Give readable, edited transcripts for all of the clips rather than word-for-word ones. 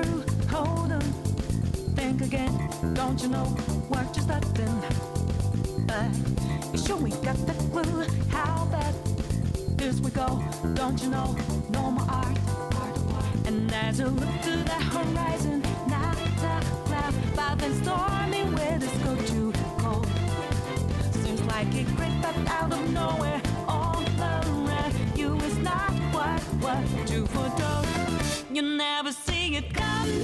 through. Hold on, think again. Don't you know what you're starting? But you sure we got the clue? How bad this we go? Don't you know? No more art. And as I look to the horizon, not a cloud, but then stormy weather's go too cold. Seems like it crept up out of nowhere, all around you. It's not what you foretold. You never see it coming.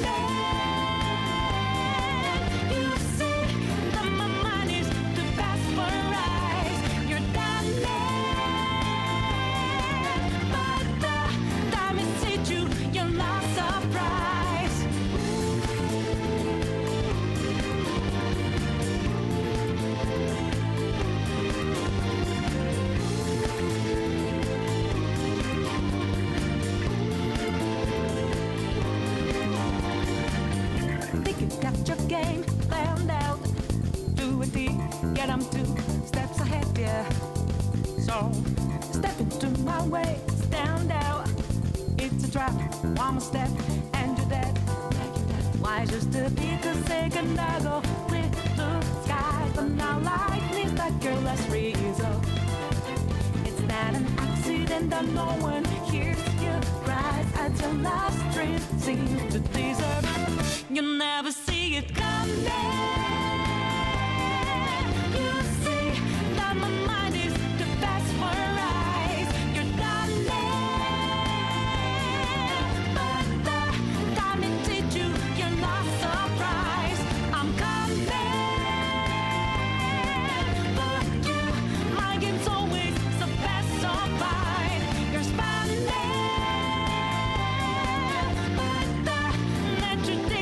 You see that my mind is too fast for eyes. You're done there, but the time it hit you, you're lost surprise. Think you got your game planned out. Do it deep, get 'em 2 steps ahead, yeah. So step into my way, stand out. It's a trap, one more step and you're dead. Why just a bit a second ago with blue skies, but now lightning struck your last result. It's not an accident that no one hears you cries as your last dream seems to deserve. You never see it coming. You see that my mind is too fast for eyes. You're done there, but the time it hit you, you're not surprised. I'm coming, but you, my game's always so fast, so fine. You're spanning, but the let you down.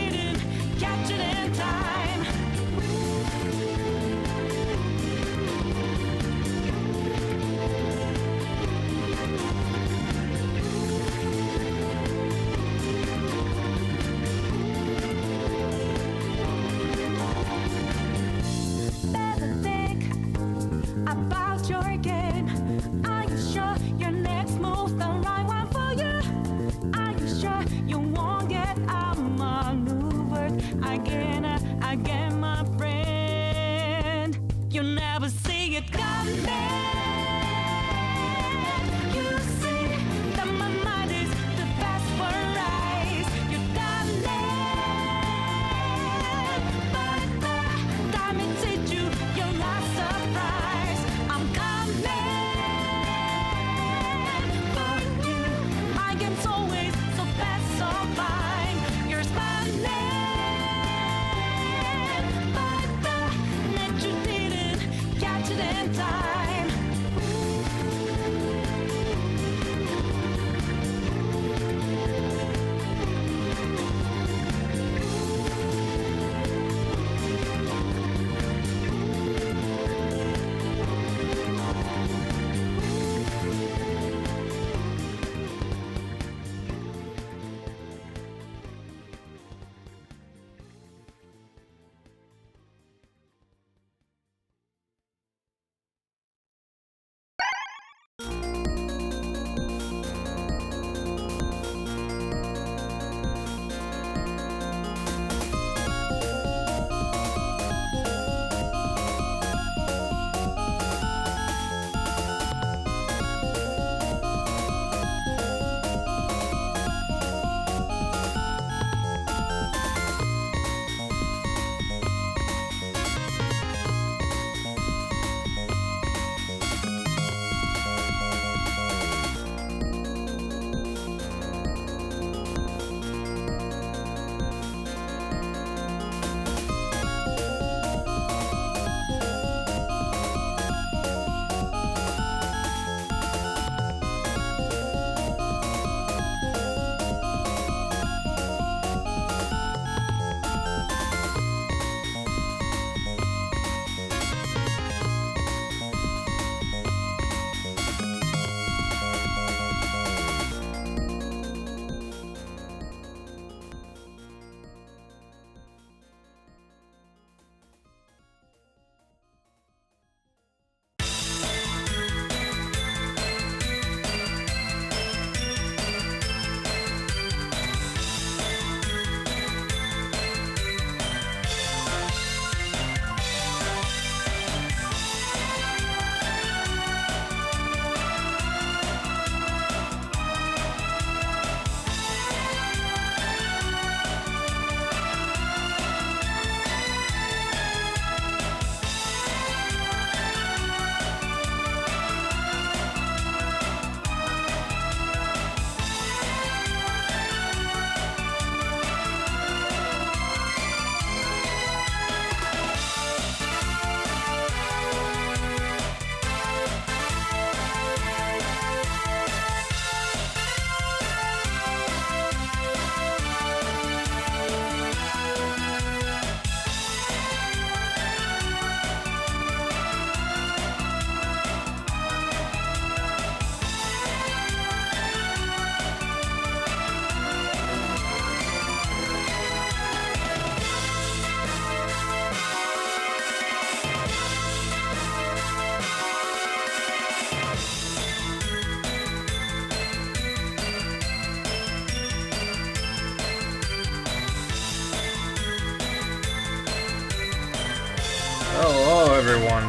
Hello, everyone.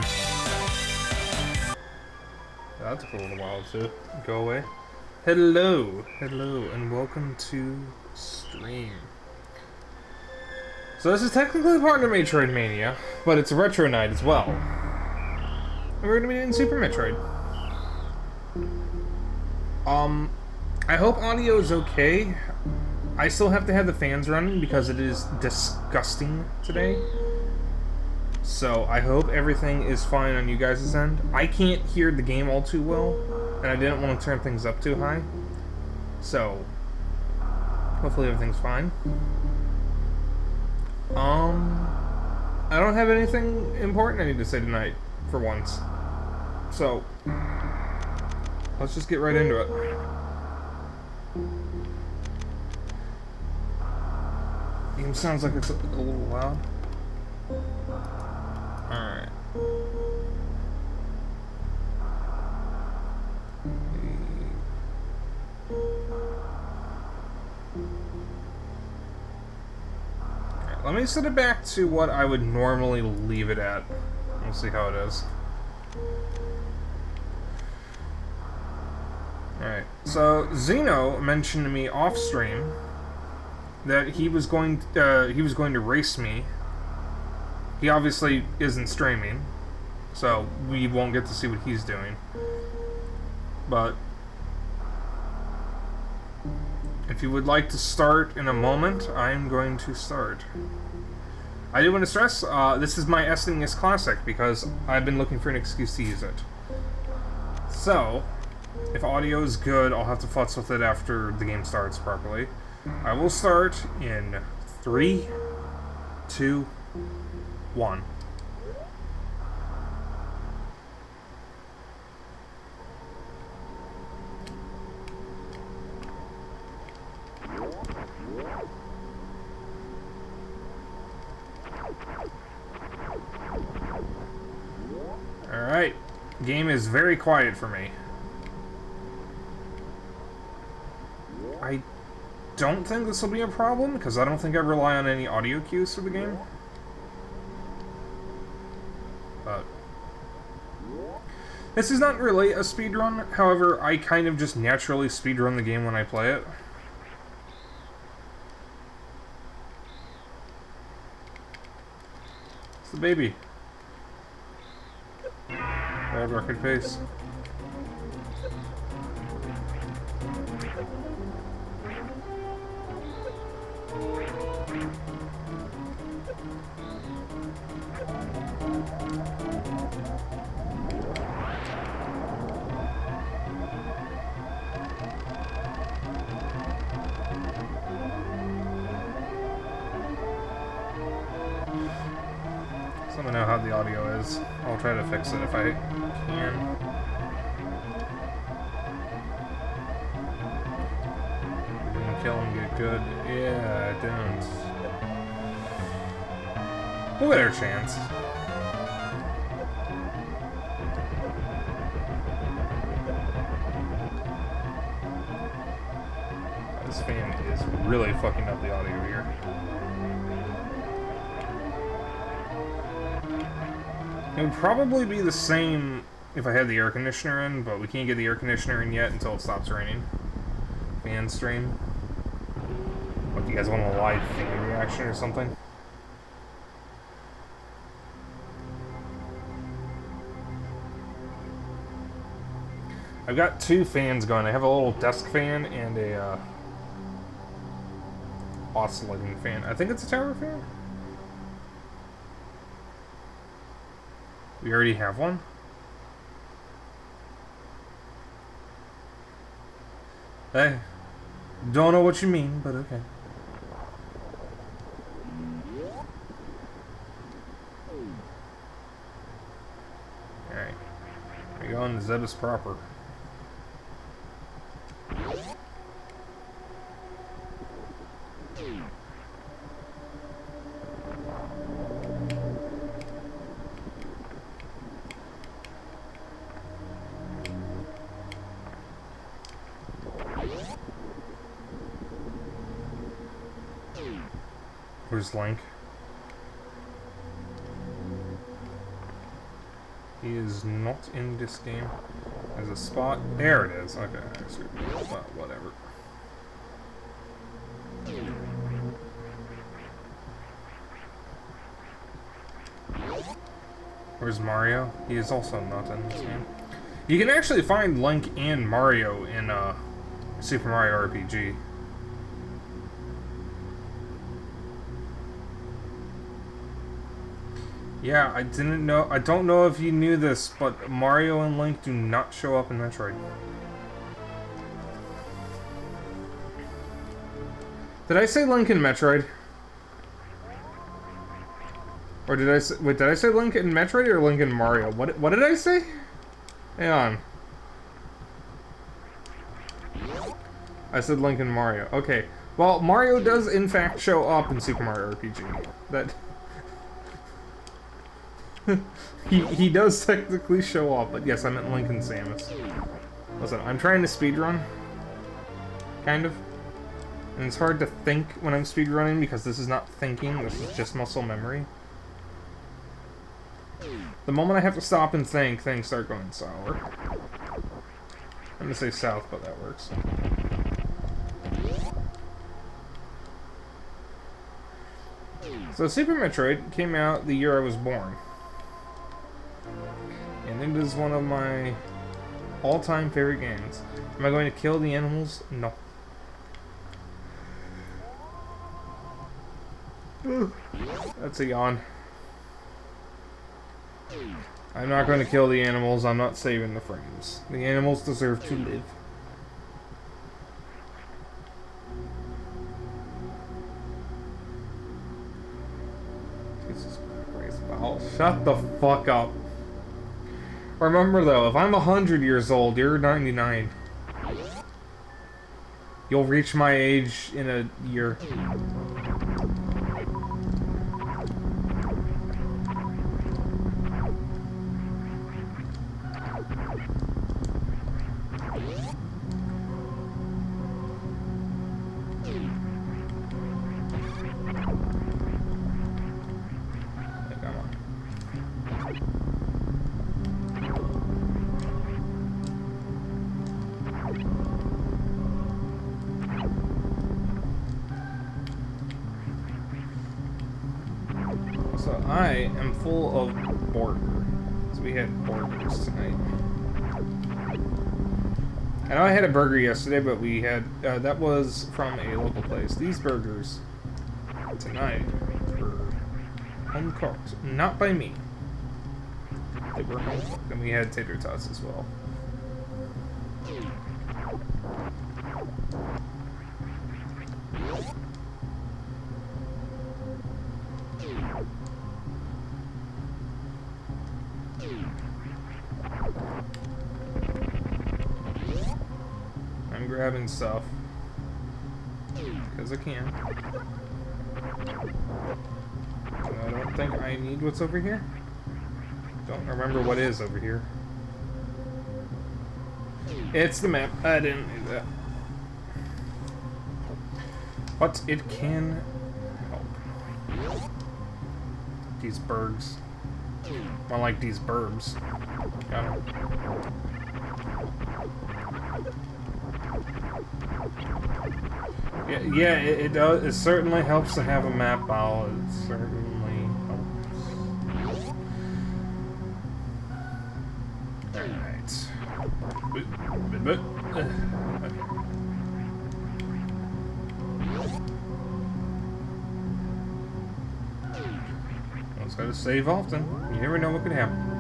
That took a little while to go away. Hello, and welcome to stream. So this is technically part of Metroid Mania, but it's a retro night as well. And we're gonna be doing Super Metroid. I hope audio is okay. I still have to have the fans running because it is disgusting today. So I hope everything is fine on you guys' end. I can't hear the game all too well, and I didn't want to turn things up too high. So hopefully everything's fine. I don't have anything important I need to say tonight, for once. So let's just get right into it. Game sounds like it's a little loud. Alright. Let me set it back to what I would normally leave it at. We'll see how it is. Alright, so Zeno mentioned to me off stream that he was going to race me. He obviously isn't streaming, so we won't get to see what he's doing. But if you would like to start in a moment, I'm going to start. I do want to stress, this is my SNES Classic because I've been looking for an excuse to use it. So, if audio is good, I'll have to futz with it after the game starts properly. I will start in 3, 2, 1. Alright, game is very quiet for me. I don't think this will be a problem, because I don't think I rely on any audio cues for the game. But this is not really a speedrun, however, I kind of just naturally speedrun the game when I play it. It's the baby. World record pace. So let me know how the audio is. I'll try to fix it if I can. Didn't kill him, get good. Yeah, I didn't. We'll get our chance. This fan is really fucking up the audio here. It would probably be the same if I had the air conditioner in, but we can't get the air conditioner in yet until it stops raining. Fan stream. What, do you guys want a live fan reaction or something? I've got 2 fans going. I have a little desk fan and a oscillating fan. I think it's a tower fan. We already have one? Hey, don't know what you mean, but okay. Alright. We're going to Zebus proper. Where's Link? He is not in this game. There's a spot. There it is. Okay, but whatever. Where's Mario? He is also not in this game. You can actually find Link and Mario in Super Mario RPG. Yeah, I didn't know. I don't know if you knew this, but Mario and Link do not show up in Metroid. Did I say Link in Metroid? Or did I say... Wait, did I say Link in Metroid or Link in Mario? What did I say? Hang on. I said Link in Mario. Okay. Well, Mario does in fact show up in Super Mario RPG. That... he does technically show up, but yes, I meant Link and Samus. Listen, I'm trying to speedrun. Kind of. And it's hard to think when I'm speedrunning because this is not thinking, this is just muscle memory. The moment I have to stop and think, things start going sour. I'm gonna say south, but that works. So Super Metroid came out the year I was born. And it is one of my all-time favorite games. Am I going to kill the animals? No. That's a yawn. I'm not going to kill the animals. I'm not saving the frames. The animals deserve to live. Jesus Christ, Val. Shut the fuck up. Remember though, if I'm 100 years old, you're 99. You'll reach my age in a year. So I am full of burger. So we had burgers tonight. I know I had a burger yesterday, but we had that was from a local place. These burgers tonight were home cooked, not by me. They were home cooked, and we had tater tots as well. I'm grabbing stuff because I can. I don't think I need what's over here. Don't remember what is over here. It's the map. I didn't do that. But it can help. These bergs. More like these burbs. Got 'em. Yeah, it does. It certainly helps to have a map ball. It certainly helps. Alright. Okay. One's gotta save often. You never know what could happen.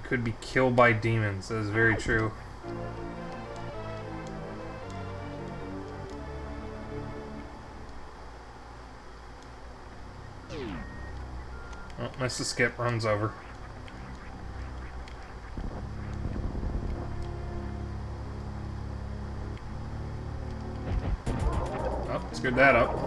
Could be killed by demons. That is very true. Missed the skip, runs over. Oh, screwed that up.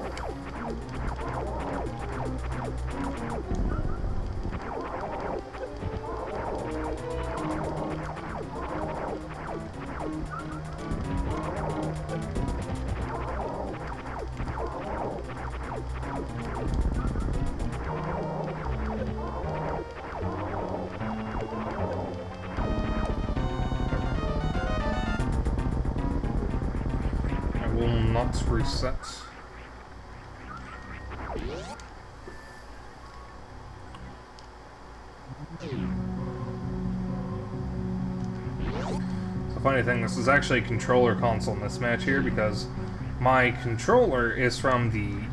Not reset. It's a funny thing, this is actually a controller console mismatch here because my controller is from the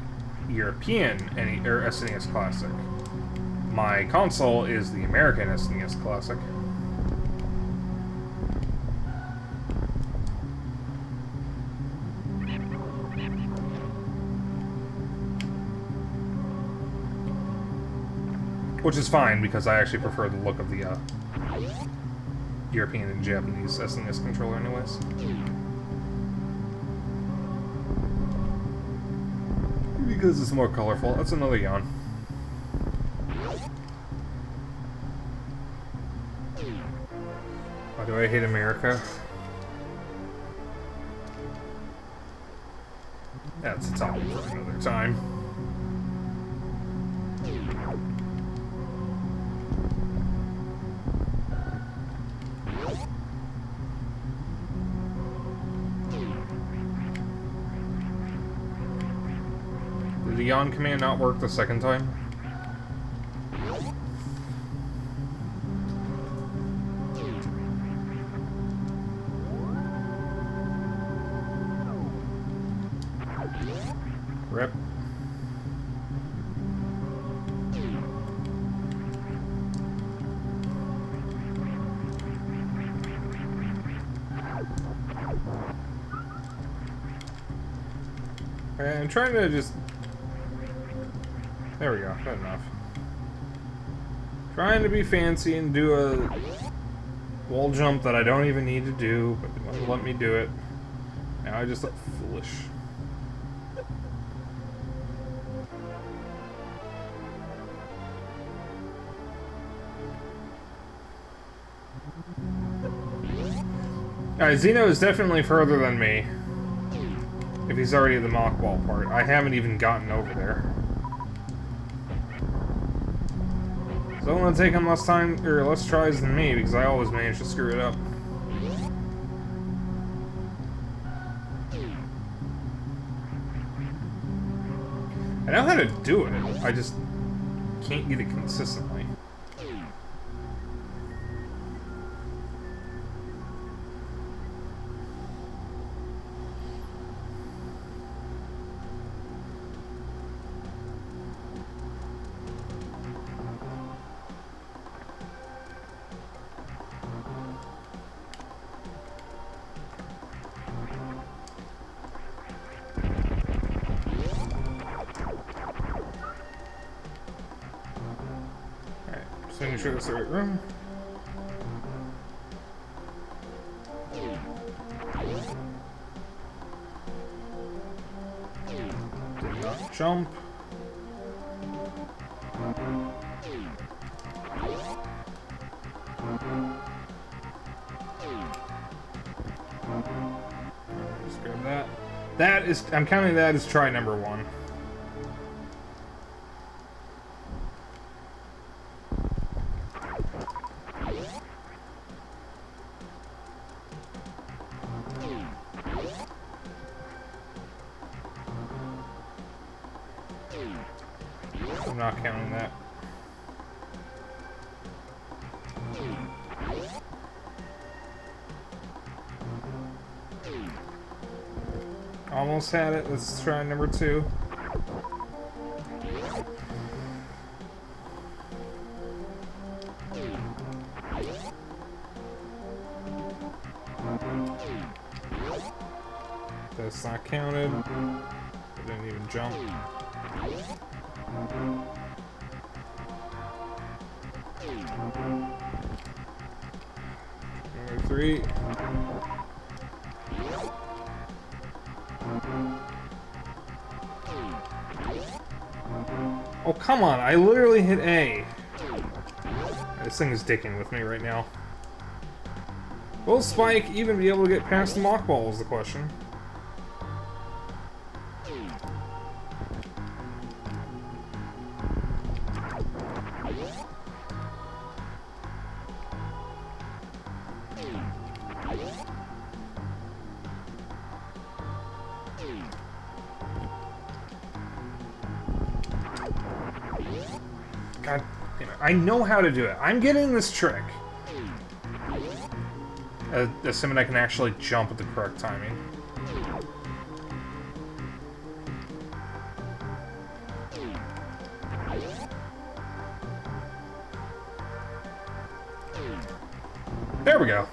European SNES Classic. My console is the American SNES Classic. Which is fine, because I actually prefer the look of the European and Japanese SNES controller anyways. Because it's more colorful. That's another yawn. Why do I hate America? That's a topic for another time. Did the yawn command not work the second time? Rip. I'm trying to just... There we go, good enough. Trying to be fancy and do a wall jump that I don't even need to do, but it won't let me do it. Now I just look foolish. Alright, Xeno is definitely further than me. If he's already at the mock wall part. I haven't even gotten over there. So I'm gonna take him less time, or less tries than me, because I always manage to screw it up. I know how to do it, I just can't get it consistently. Making sure it's the right room. Did not jump. Just grab that. That is, I'm counting that as try number 1. I'm not counting that. Almost had it. Let's try number 2. That's not counted. I didn't even jump. 3. Oh, come on. I literally hit A. This thing is dicking with me right now. Will Spike even be able to get past the mock ball is the question. God damn it. I know how to do it. I'm getting this trick. Assuming I can actually jump at the correct timing. There we go.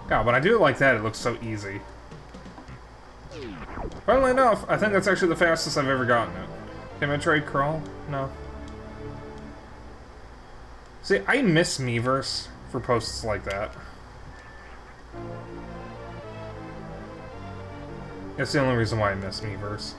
God, when I do it like that, it looks so easy. Funnily enough, I think that's actually the fastest I've ever gotten it. Can Metroid crawl? No. See, I miss Miiverse for posts like that. That's the only reason why I miss Miiverse.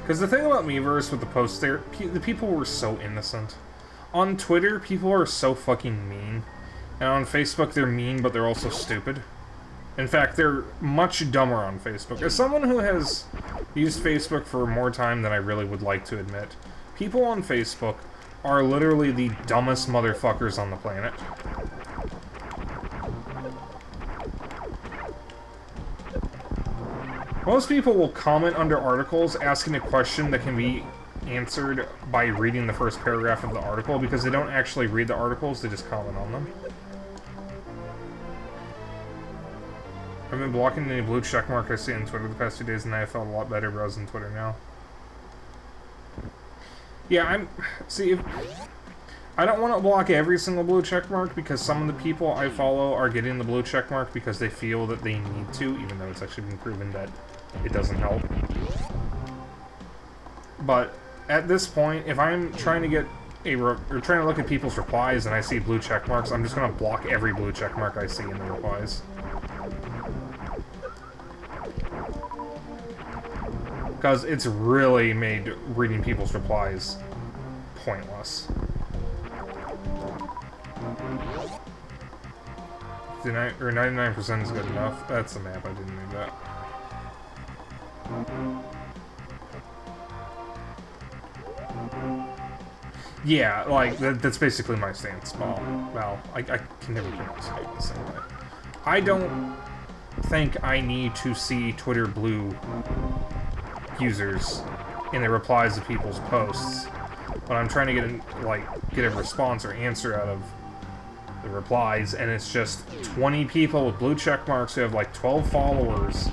Because the thing about Miiverse with the posts there, the people were so innocent. On Twitter, people are so fucking mean. And on Facebook, they're mean, but they're also stupid. In fact, they're much dumber on Facebook. As someone who has used Facebook for more time than I really would like to admit, people on Facebook are literally the dumbest motherfuckers on the planet. Most people will comment under articles asking a question that can be answered by reading the first paragraph of the article, because they don't actually read the articles, they just comment on them. I've been blocking the blue checkmark I see on Twitter the past 2 days, and I have felt a lot better browsing Twitter now. Yeah, I don't want to block every single blue checkmark, because some of the people I follow are getting the blue checkmark because they feel that they need to, even though it's actually been proven that it doesn't help. But at this point, if I'm trying to get or trying to look at people's replies and I see blue checkmarks, I'm just going to block every blue checkmark I see in the replies. Because it's really made reading people's replies pointless. 99% is good enough. That's the map, I didn't need that. Yeah, like, that's basically my stance. Well, I can never pronounce it the same way. I don't think I need to see Twitter Blue users in the replies of people's posts when I'm trying to get a response or answer out of the replies, and it's just 20 people with blue check marks who have like 12 followers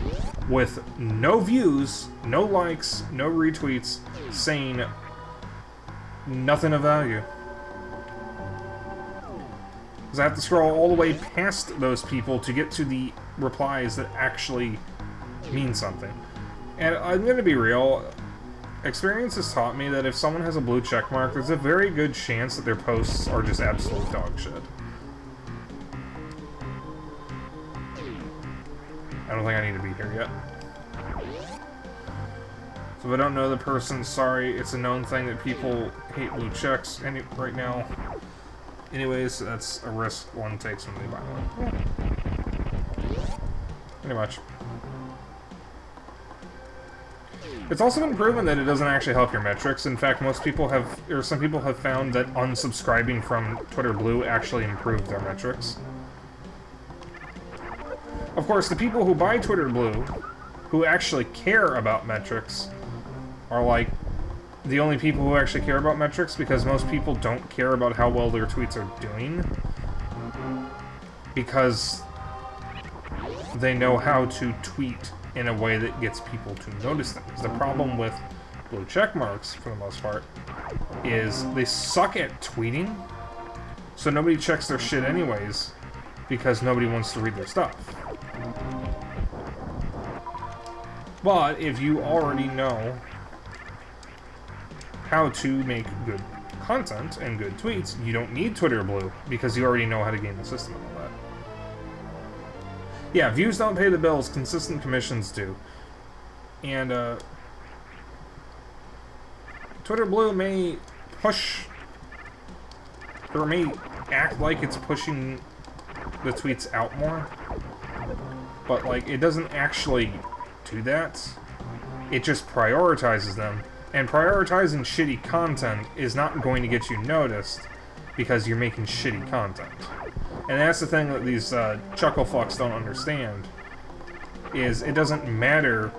with no views, no likes, no retweets, saying nothing of value. Because I have to scroll all the way past those people to get to the replies that actually mean something. And I'm going to be real, experience has taught me that if someone has a blue check mark, there's a very good chance that their posts are just absolute dog shit. I don't think I need to be here yet. So if I don't know the person, sorry, it's a known thing that people hate blue checks right now. Anyways, that's a risk one takes when they buy one. Pretty much. It's also been proven that it doesn't actually help your metrics. In fact, some people have found that unsubscribing from Twitter Blue actually improved their metrics. Of course, the people who buy Twitter Blue, who actually care about metrics, are like the only people who actually care about metrics, because most people don't care about how well their tweets are doing, because they know how to tweet in a way that gets people to notice them. Because the problem with blue check marks, for the most part, is they suck at tweeting, so nobody checks their shit anyways, because nobody wants to read their stuff. But if you already know how to make good content and good tweets, you don't need Twitter Blue, because you already know how to game the system and all that. Yeah, views don't pay the bills, consistent commissions do. And, Twitter Blue may push, or may act like it's pushing the tweets out more, but, like, it doesn't actually do that. It just prioritizes them. And prioritizing shitty content is not going to get you noticed because you're making shitty content. And that's the thing that these chuckle fucks don't understand, is it doesn't matter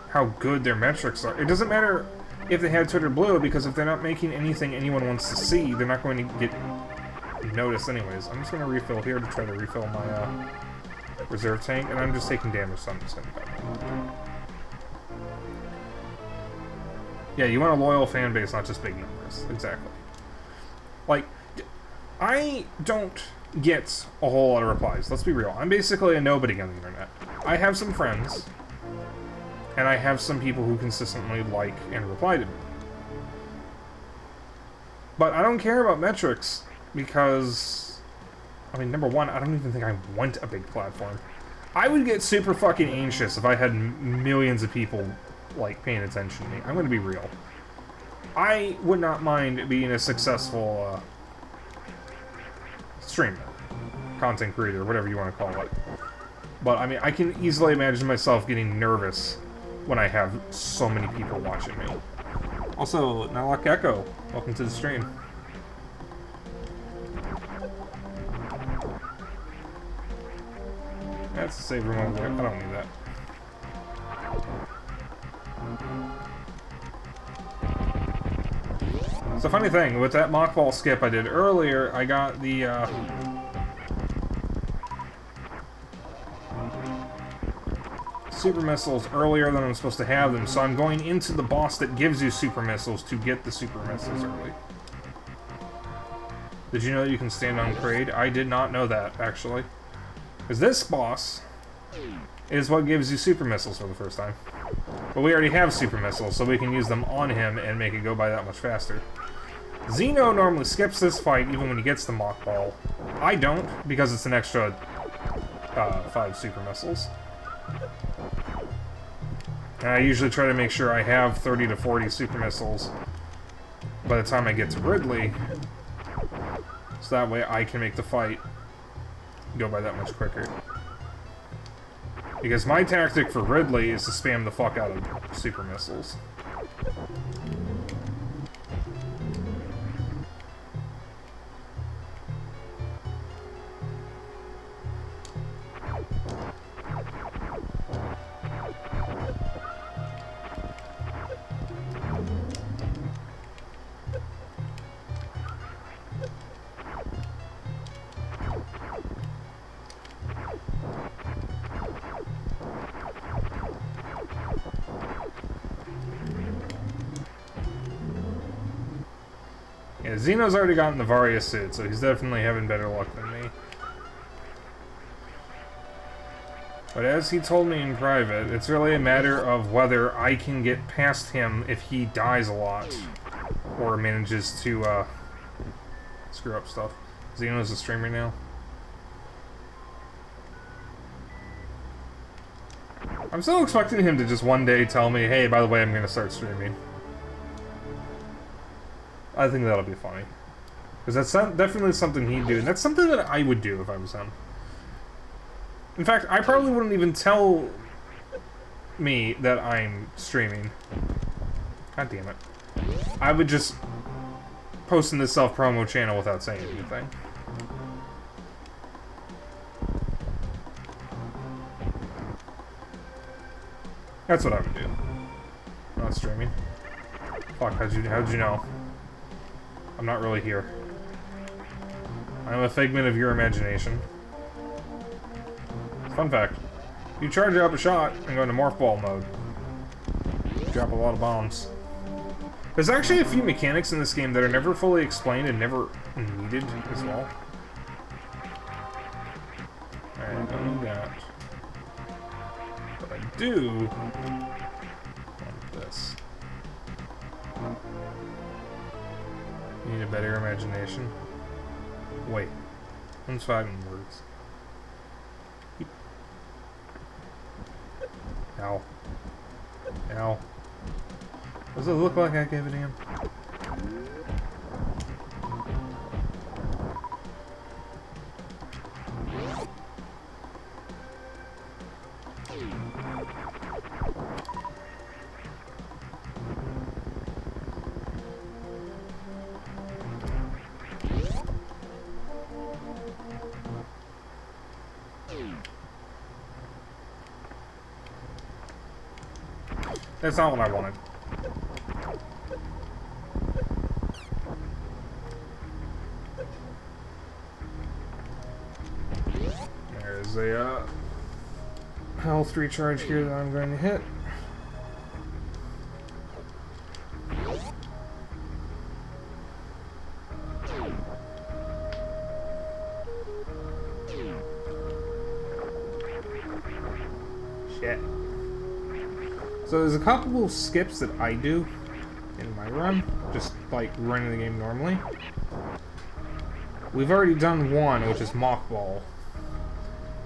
how good their metrics are. It doesn't matter if they had Twitter Blue, because if they're not making anything anyone wants to see, they're not going to get noticed anyways. I'm just going to refill here to try to refill my reserve tank, and I'm just taking damage, so I'm just going to go. Yeah, you want a loyal fan base, not just big numbers. Exactly. Like, I don't get a whole lot of replies. Let's be real. I'm basically a nobody on the internet. I have some friends, and I have some people who consistently like and reply to me. But I don't care about metrics, because, I mean, number one, I don't even think I want a big platform. I would get super fucking anxious if I had millions of people like paying attention to me. I'm gonna be real. I would not mind being a successful streamer, content creator, whatever you want to call it. But I mean, I can easily imagine myself getting nervous when I have so many people watching me. Also, Nalak Echo, welcome to the stream. That's the save room over there. I don't need that. It's a funny thing, with that mock ball skip I did earlier, I got the, super missiles earlier than I'm supposed to have them, so I'm going into the boss that gives you super missiles to get the super missiles early. Did you know you can stand on Kraid? I did not know that, actually. Because this boss is what gives you super missiles for the first time. But we already have super missiles, so we can use them on him and make it go by that much faster. Xeno normally skips this fight even when he gets the mock ball. I don't, because it's an extra 5 super missiles. And I usually try to make sure I have 30 to 40 super missiles by the time I get to Ridley, so that way I can make the fight go by that much quicker. Because my tactic for Ridley is to spam the fuck out of super missiles. Yeah, Xeno's already gotten the Varia suit, so he's definitely having better luck than me. But as he told me in private, it's really a matter of whether I can get past him if he dies a lot, or manages to, screw up stuff. Xeno's a streamer now. I'm still expecting him to just one day tell me, hey, by the way, I'm gonna start streaming. I think that'll be funny. Because that's definitely something he'd do, and that's something that I would do if I was him. In fact, I probably wouldn't even tell me that I'm streaming. God damn it. I would just post in this self-promo channel without saying anything. That's what I would do. I'm not streaming. Fuck, how'd you know? I'm not really here. I'm a figment of your imagination. Fun fact. You charge up a shot and go into morph ball mode. You drop a lot of bombs. There's actually a few mechanics in this game that are never fully explained and never needed as well. Alright, don't need that. But I do want this. You need a better imagination. Wait. 5 words. Ow. Ow. Does it look like I gave a damn? That's not what I wanted. There's a health recharge here that I'm going to hit. Shit. So there's a couple of skips that I do in my run, just like running the game normally. We've already done one, which is Mock Ball.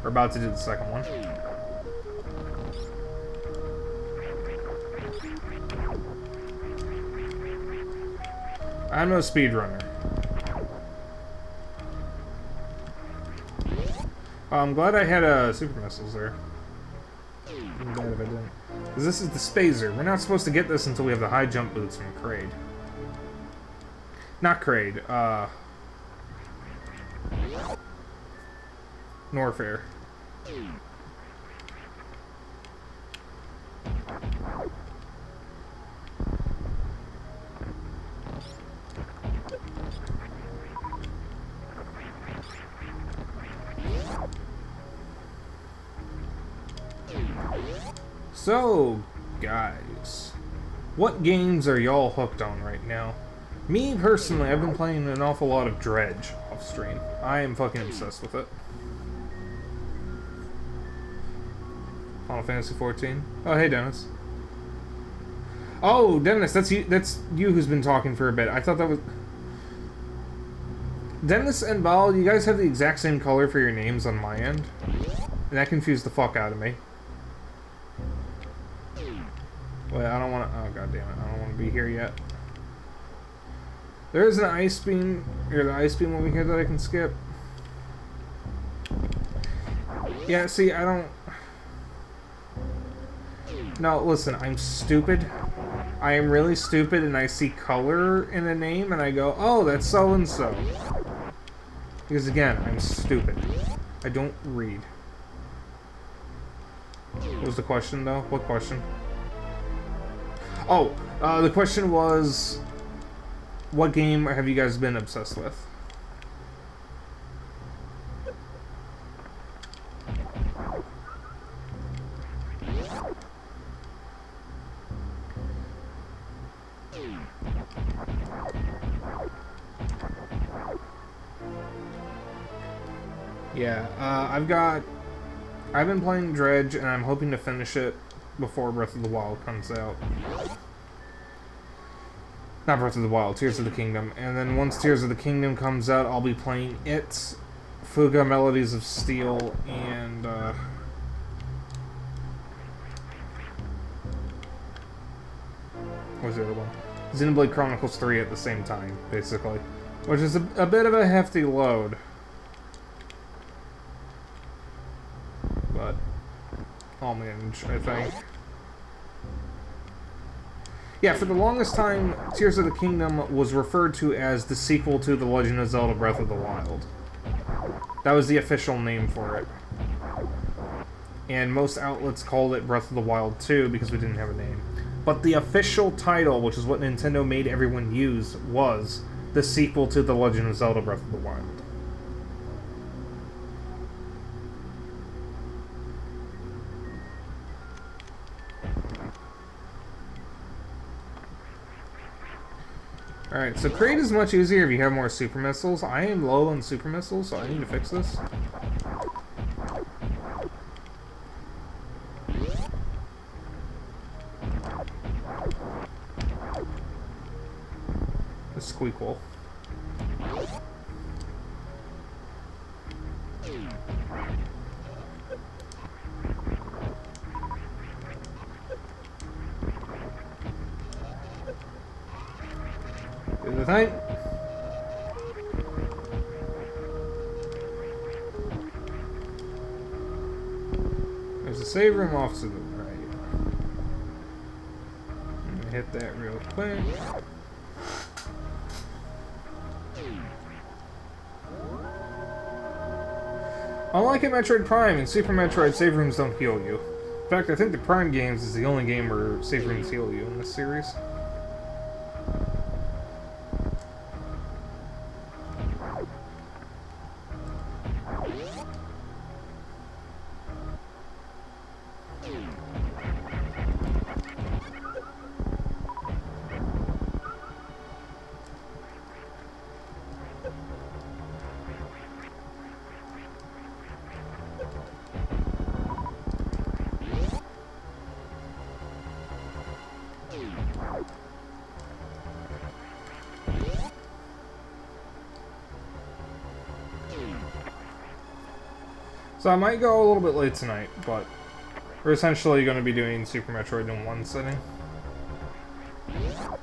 We're about to do the second one. I'm no speedrunner. I'm glad I had super missiles there. I'm bad if I didn't. Because this is the Spazer. We're not supposed to get this until we have the high jump boots from Kraid. Not Kraid, Norfair. So, guys, what games are y'all hooked on right now? Me, personally, I've been playing an awful lot of Dredge off stream. I am fucking obsessed with it. Final Fantasy 14. Oh, hey, Dennis. Oh, Dennis, that's you who's been talking for a bit. I thought that was... Dennis and Bal, you guys have the exact same color for your names on my end. And that confused the fuck out of me. Wait, I don't want to... Oh, god damn it. I don't want to be here yet. There is an ice beam... Or the ice beam over here that I can skip. Yeah, see, I don't... No, listen, I'm stupid. I am really stupid, and I see color in a name, and I go, oh, that's so-and-so. Because, again, I'm stupid. I don't read. What was the question, though? What question? Oh, the question was, what game have you guys been obsessed with? Yeah, I've been playing Dredge, and I'm hoping to finish it before Breath of the Wild comes out. Not Breath of the Wild, Tears of the Kingdom. And then once Tears of the Kingdom comes out, I'll be playing it, Fuga Melodies of Steel, and, what's the other one? Xenoblade Chronicles 3 at the same time, basically. Which is a bit of a hefty load. But I'll manage, I think. Yeah, for the longest time, Tears of the Kingdom was referred to as the sequel to The Legend of Zelda Breath of the Wild. That was the official name for it. And most outlets called it Breath of the Wild 2 because we didn't have a name. But the official title, which is what Nintendo made everyone use, was the sequel to The Legend of Zelda Breath of the Wild. Alright, so Kraid is much easier if you have more super missiles. I am low on super missiles, so I need to fix this. squeakquel. Do the thing. There's a save room off to the right. I'm gonna hit that real quick. Unlike in Metroid Prime, in Super Metroid, save rooms don't heal you. In fact, I think the Prime games is the only game where save rooms heal you in this series. So I might go a little bit late tonight, but we're essentially going to be doing Super Metroid in one sitting. I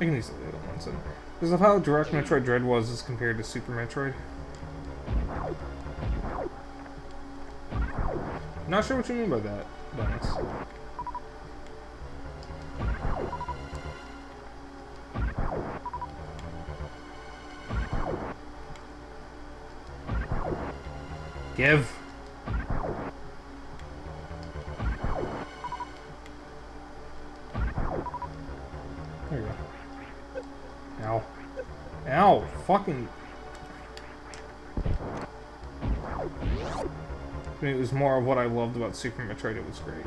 can easily do it in one sitting. Because of how direct Metroid Dread was as compared to Super Metroid. Not sure what you mean by that, Dennis. Give. There you go. Ow. Ow! Fucking... I mean, it was more of what I loved about Super Metroid. It was great.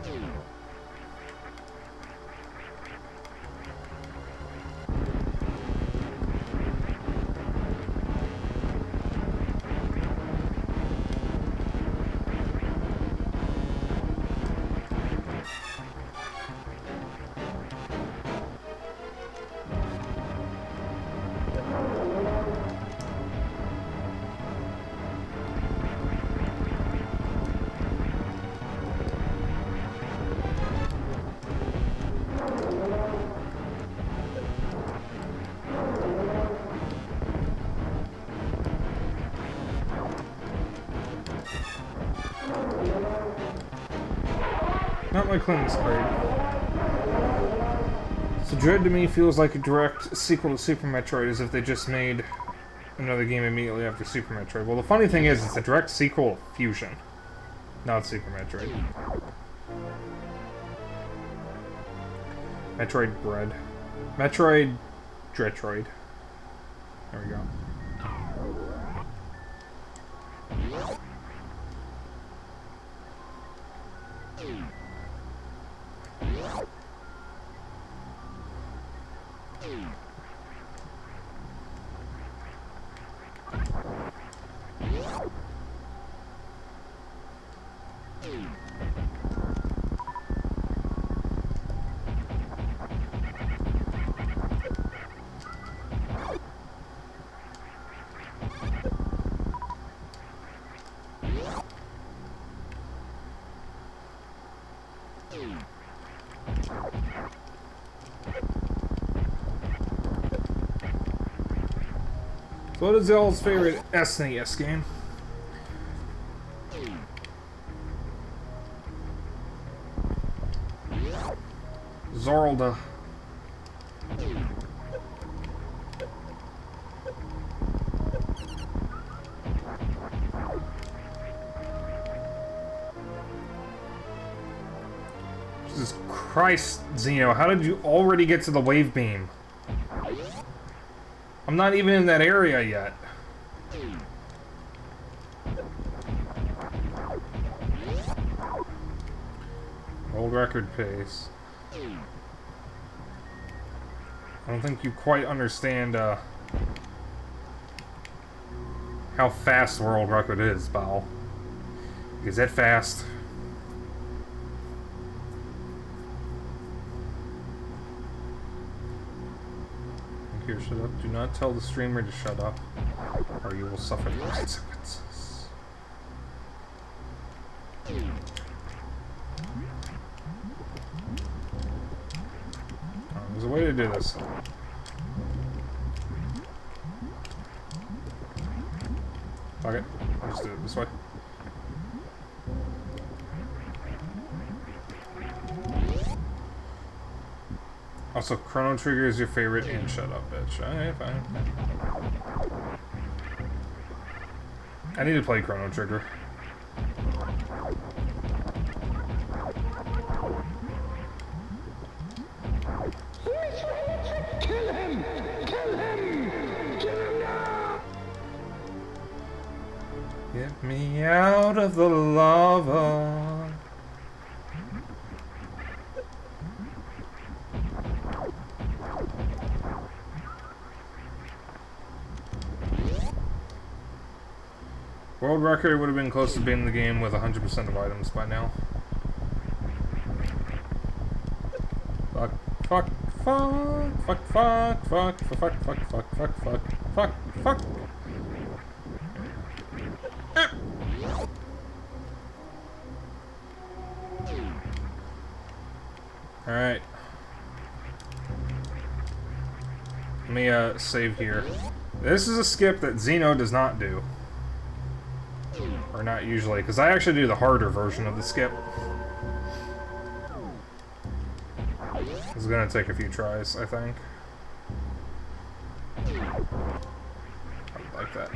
Not my cleanest grade. So Dread to me feels like a direct sequel to Super Metroid, as if they just made another game immediately after Super Metroid. Well, the funny thing is, it's a direct sequel of Fusion, not Super Metroid. Metroid Bread. Metroid Dretroid. There we go. So what is y'all's favorite SNES game? Zorlda. Jesus Christ, Xeno, how did you already get to the wave beam? I'm not even in that area yet. World record pace. I don't think you quite understand how fast the world record is, Bao. Is that fast? Here, shut up. Do not tell the streamer to shut up, or you will suffer the consequences. There's a way to do this. Okay, I'll just do it this way. Also, Chrono Trigger is your favorite, and shut up, bitch. Alright, fine. I need to play Chrono Trigger. Kill him! Kill him! Kill him now! Get me out of the lava. World record would have been close to being the game with 100% of items by now. Fuck, fuck, fuck, fuck, fuck, fuck, fuck, fuck, fuck, fuck, fuck, fuck, fuck. Alright. Let me save here. This is a skip that Xeno does not do. Or not usually, because I actually do the harder version of the skip. This is gonna take a few tries, I think. I like that.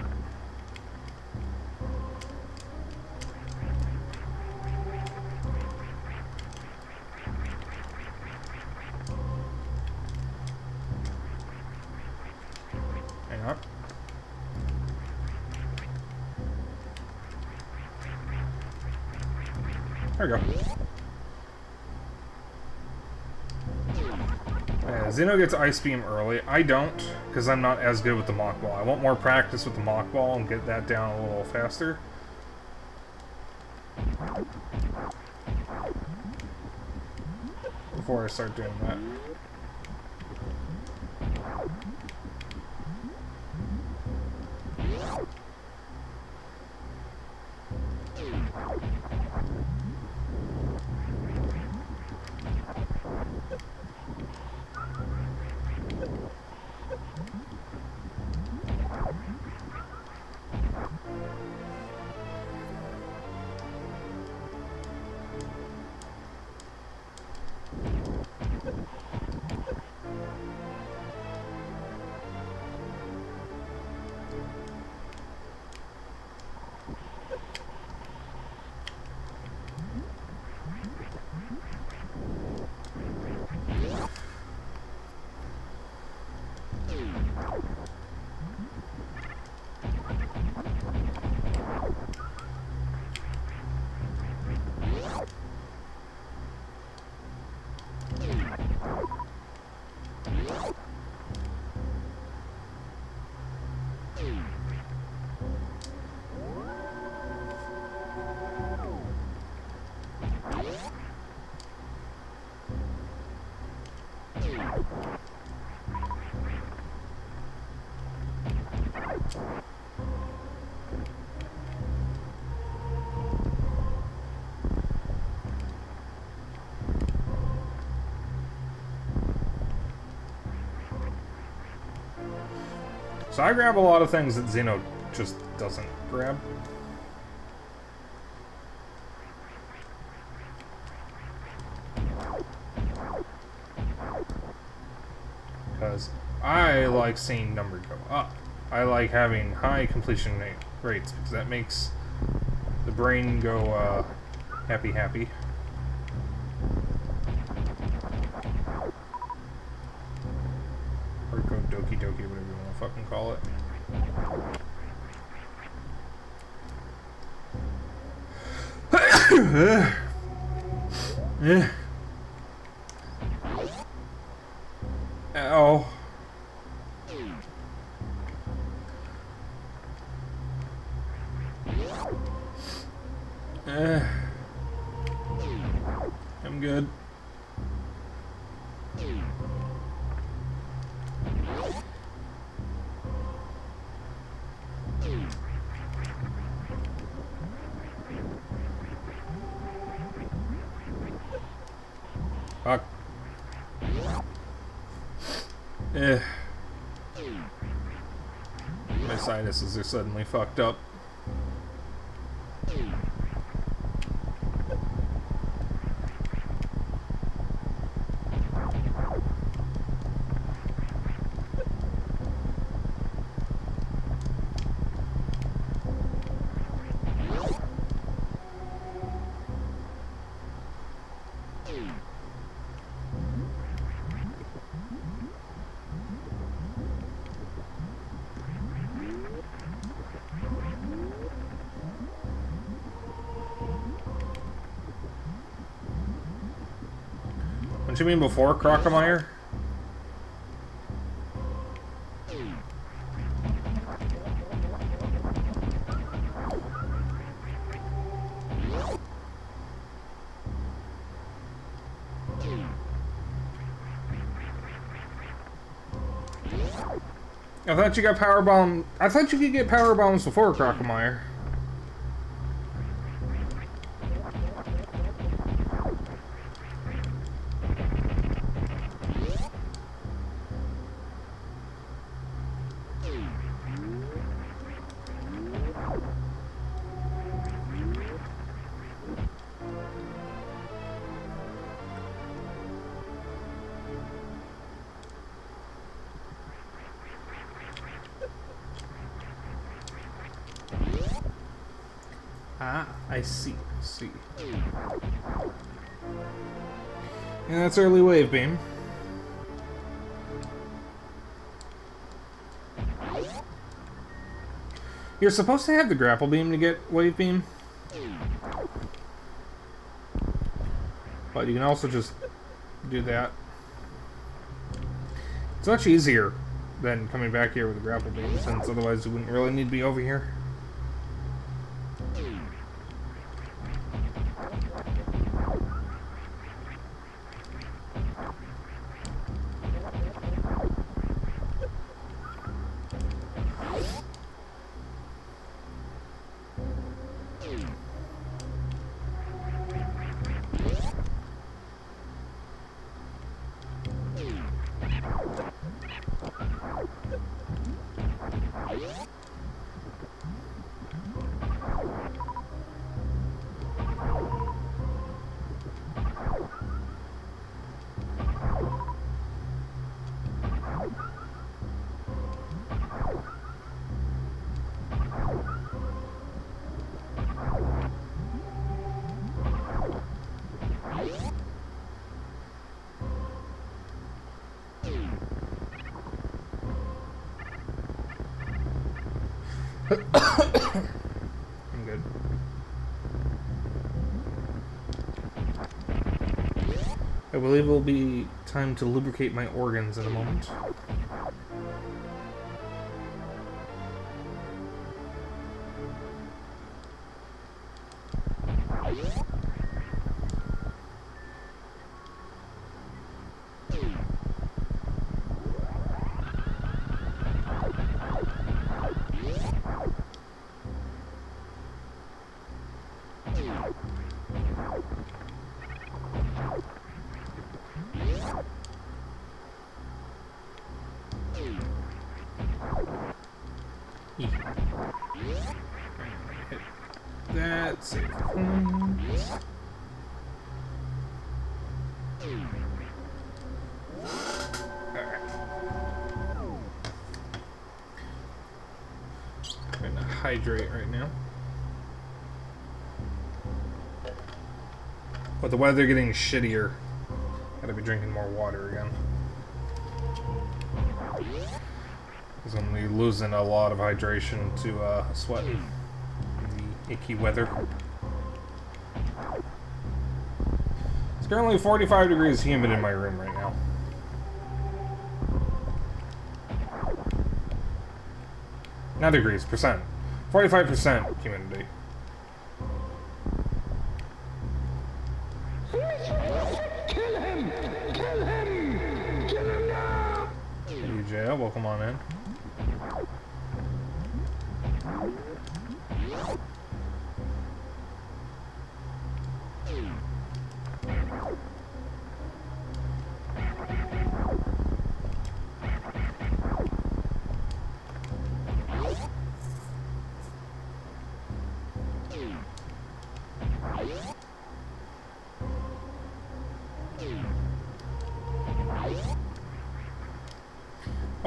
Hang on. There we go. Yeah, Xeno gets Ice Beam early. I don't, because I'm not as good with the Mach Ball. I want more practice with the Mach Ball and get that down a little faster. Before I start doing that. So I grab a lot of things that Xeno just doesn't grab. Because I like seeing number go up. I like having high completion rates because that makes the brain go happy happy. Or go doki doki, whatever you want to fucking call it. Yeah. Ow. I'm good. Fuck. Eh. My sinuses are suddenly fucked up. What you mean before Crocomire? I thought you got power bomb. I thought you could get power bombs before Crocomire. Ah, I see. And that's early wave beam. You're supposed to have the grapple beam to get wave beam. But you can also just do that. It's much easier than coming back here with the grapple beam, since otherwise you wouldn't really need to be over here. I'm good. I believe it will be time to lubricate my organs in a moment. That's it. I'm gonna hydrate right now. With the weather getting shittier, gotta be drinking more water again. Because I'm gonna be losing a lot of hydration to sweating in the icky weather. It's currently 45 degrees humid in my room right now. Not degrees, percent. 45% humidity. Kill him! Kill him! Kill him now! Hey, jail, welcome on in.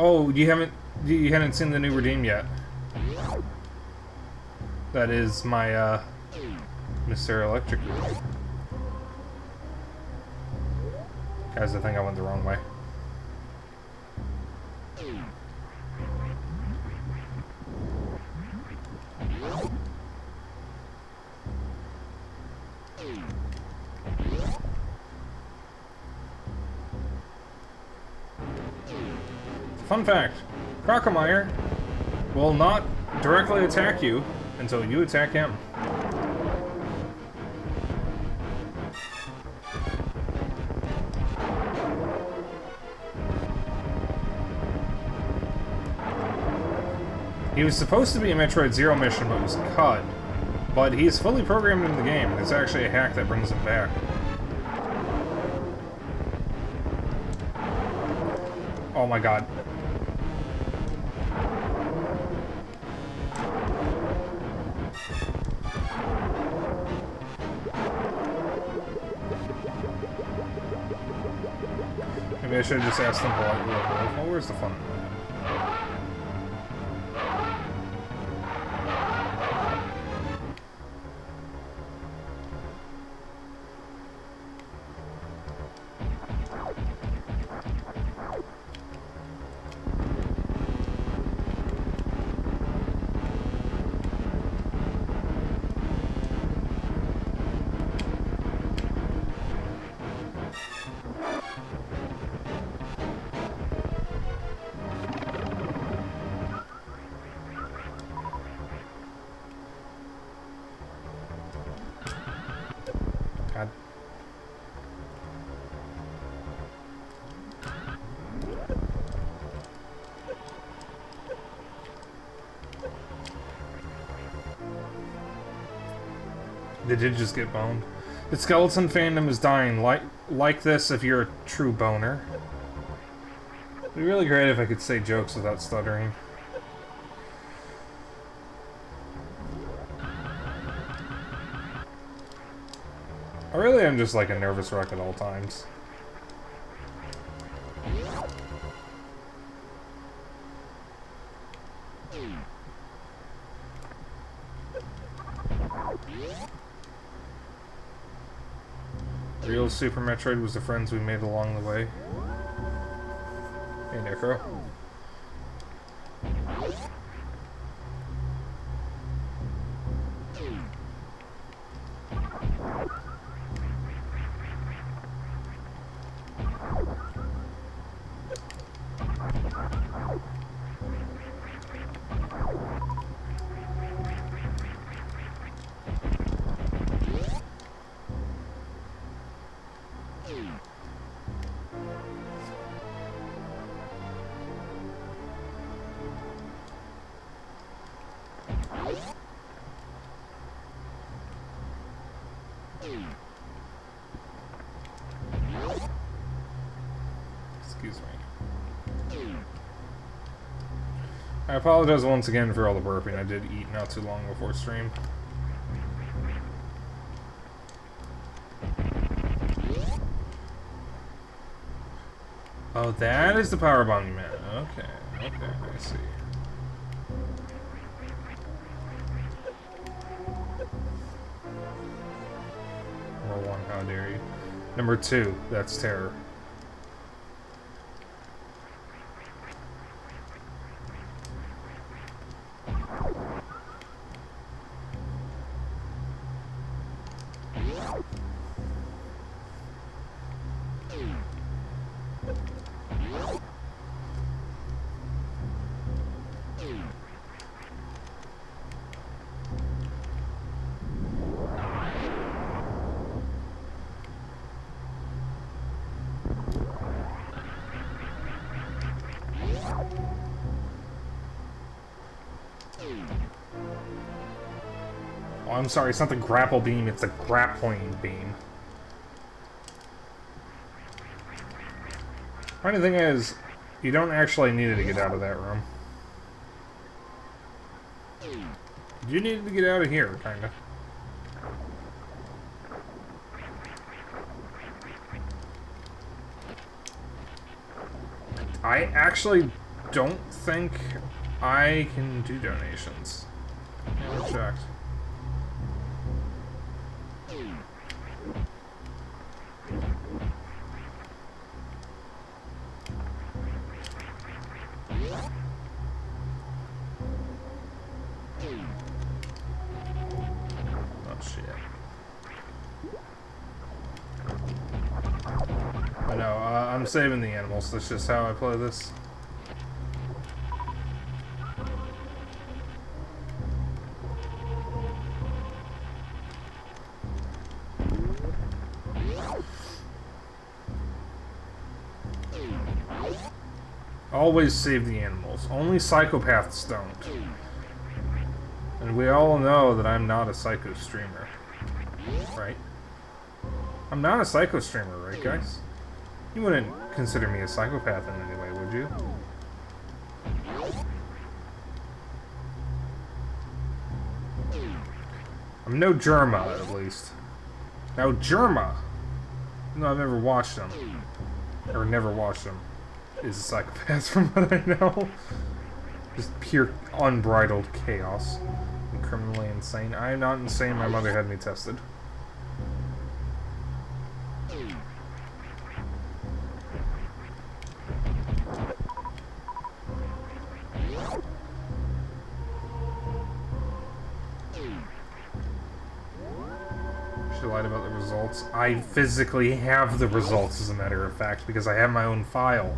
Oh, you hadn't seen the new Redeem yet. That is my Mr. Electric Redeem. Guys, I think I went the wrong way. Fun fact, Crocomire will not directly attack you until you attack him. He was supposed to be a Metroid Zero mission, but was cut. But he's fully programmed in the game. It's actually a hack that brings him back. Oh my god. Maybe I should have just asked them politely. Oh, where's the fun? God. They did just get boned. The skeleton fandom is dying. Like this if you're a true boner. It'd be really great if I could say jokes without stuttering. I really am just like a nervous wreck at all times. Real Super Metroid was the friends we made along the way. Hey, Necro. Excuse me. I apologize once again for all the burping. I did eat not too long before stream. Oh, that is the power bomb you meant. Okay, okay, I see. Number 1, how dare you. Number 2, that's terror. Oh, I'm sorry, it's not the grapple beam, it's the grappling beam. Funny thing is, you don't actually need it to get out of that room. You needed to get out of here, kinda. I actually don't think I can do donations. Never checked. Oh shit. I know, I'm saving the animals. That's just how I play this. Always save the animals. Only psychopaths don't. And we all know that I'm not a psycho streamer. Right? I'm not a psycho streamer, right guys? You wouldn't consider me a psychopath in any way, would you? I'm no Germa, at least. Now, Germa, no, I've never watched him. Or never watched him. Is a psychopath from what I know. Just pure unbridled chaos. And criminally insane. I am not insane, my mother had me tested. She lied about the results. I physically have the results, as a matter of fact, because I have my own file.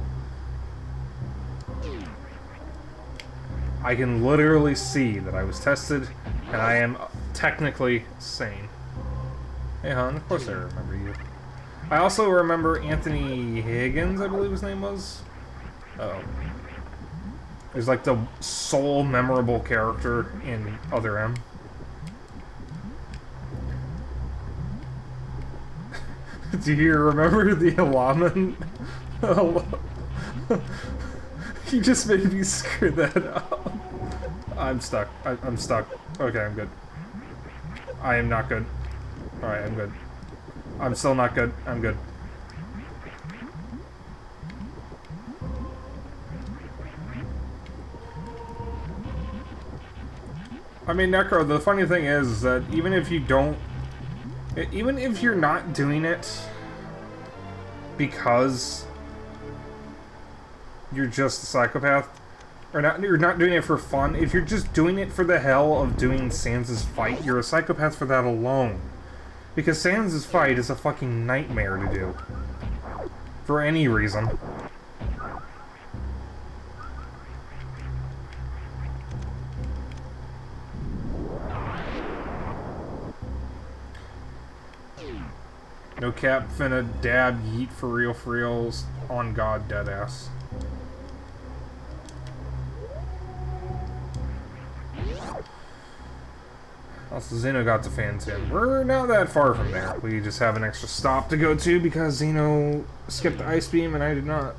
I can literally see that I was tested, and I am technically sane. Hey, hon, of course I remember you. I also remember Anthony Higgins, I believe his name was. Uh-oh. He's like the sole memorable character in Other M. Do you remember the allotment? You just made me screw that up. I'm stuck. I'm stuck. Okay, I'm good. I am not good. Alright, I'm good. I'm still not good. I'm good. I mean, Necro, the funny thing is that even if you don't... Even if you're not doing it because you're just a psychopath, or you're not doing it for fun, if you're just doing it for the hell of doing Sans' fight, you're a psychopath for that alone. Because Sans' fight is a fucking nightmare to do. For any reason. No cap, finna dab yeet for reals, on God, deadass. Also, Xeno got the fans in. We're not that far from there. We just have an extra stop to go to because Xeno skipped the ice beam and I did not.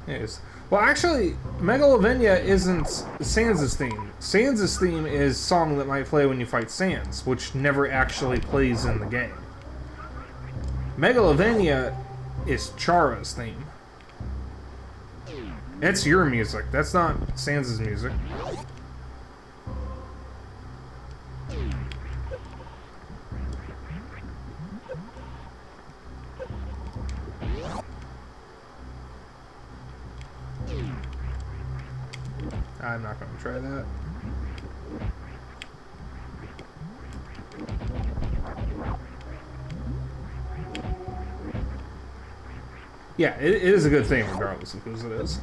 Yes. Well, actually, Megalovania isn't Sans' theme. Sans' theme is song that might play when you fight Sans, which never actually plays in the game. Megalovania is Chara's theme. It's your music. That's not Sans' music. I'm not going to try that. Yeah, it is a good thing regardless of whose it is.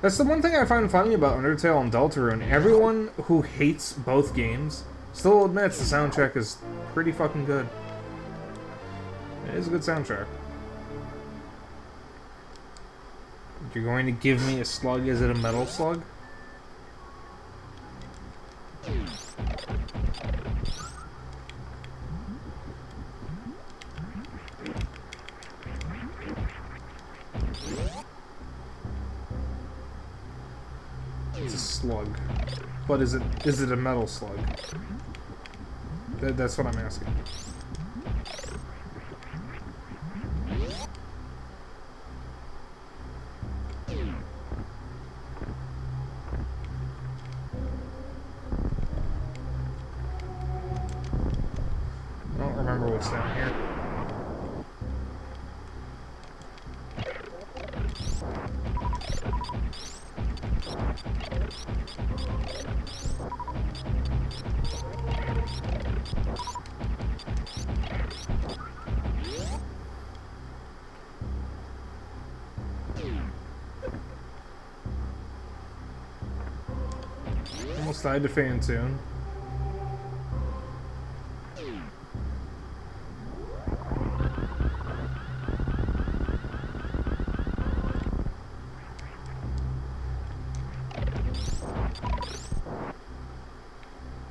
That's the one thing I find funny about Undertale and Deltarune. Everyone who hates both games still admits the soundtrack is pretty fucking good. It is a good soundtrack. You're going to give me a slug? Is it a metal slug? It's a slug. But is it a metal slug? That's what I'm asking. what's down here. Almost died to Fantune.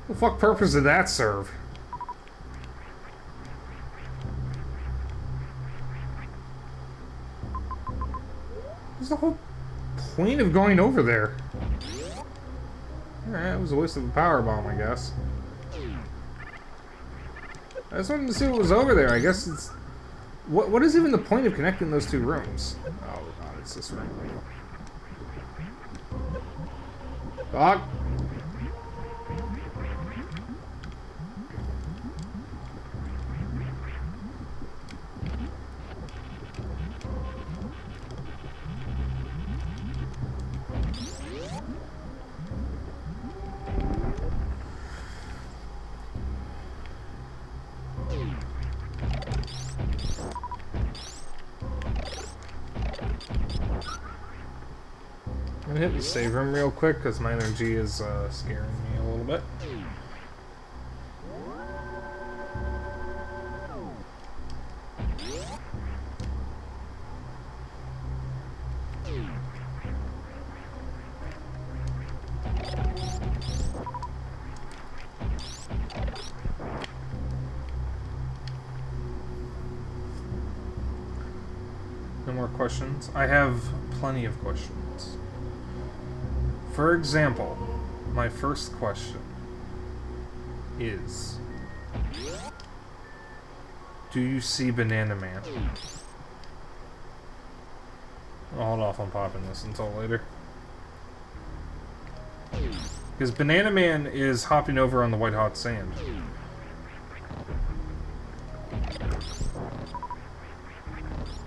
What the fuck purpose did that serve? What's the whole point of going over there? Alright, it was a waste of a power bomb, I guess. I just wanted to see what was over there. I guess it's... What is even the point of connecting those two rooms? Oh god, it's this room. Fuck! I'm gonna hit the save room real quick because my energy is scaring me a little bit. No more questions? I have plenty of questions. For example, my first question is, do you see Banana Man? I'll hold off on popping this until later. Because Banana Man is hopping over on the white hot sand.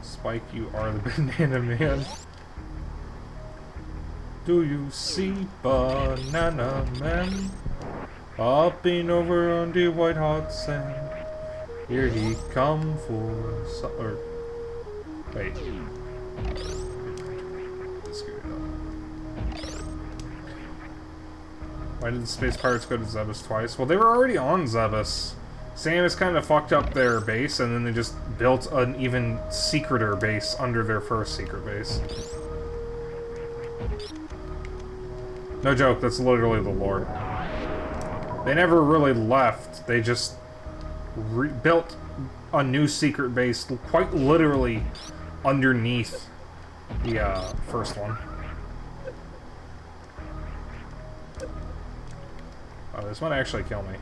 Spike, you are the Banana Man. Do you see Banana Man hopping over on the white hot sand? Here he come for or wait. Why did the Space Pirates go to Zebus twice? Well, they were already on Zebus. Samus kind of fucked up their base, and then they just built an even secreter base under their first secret base. No joke, that's literally the lore. They never really left, they just built a new secret base quite literally underneath the first one. Oh, this might actually kill me.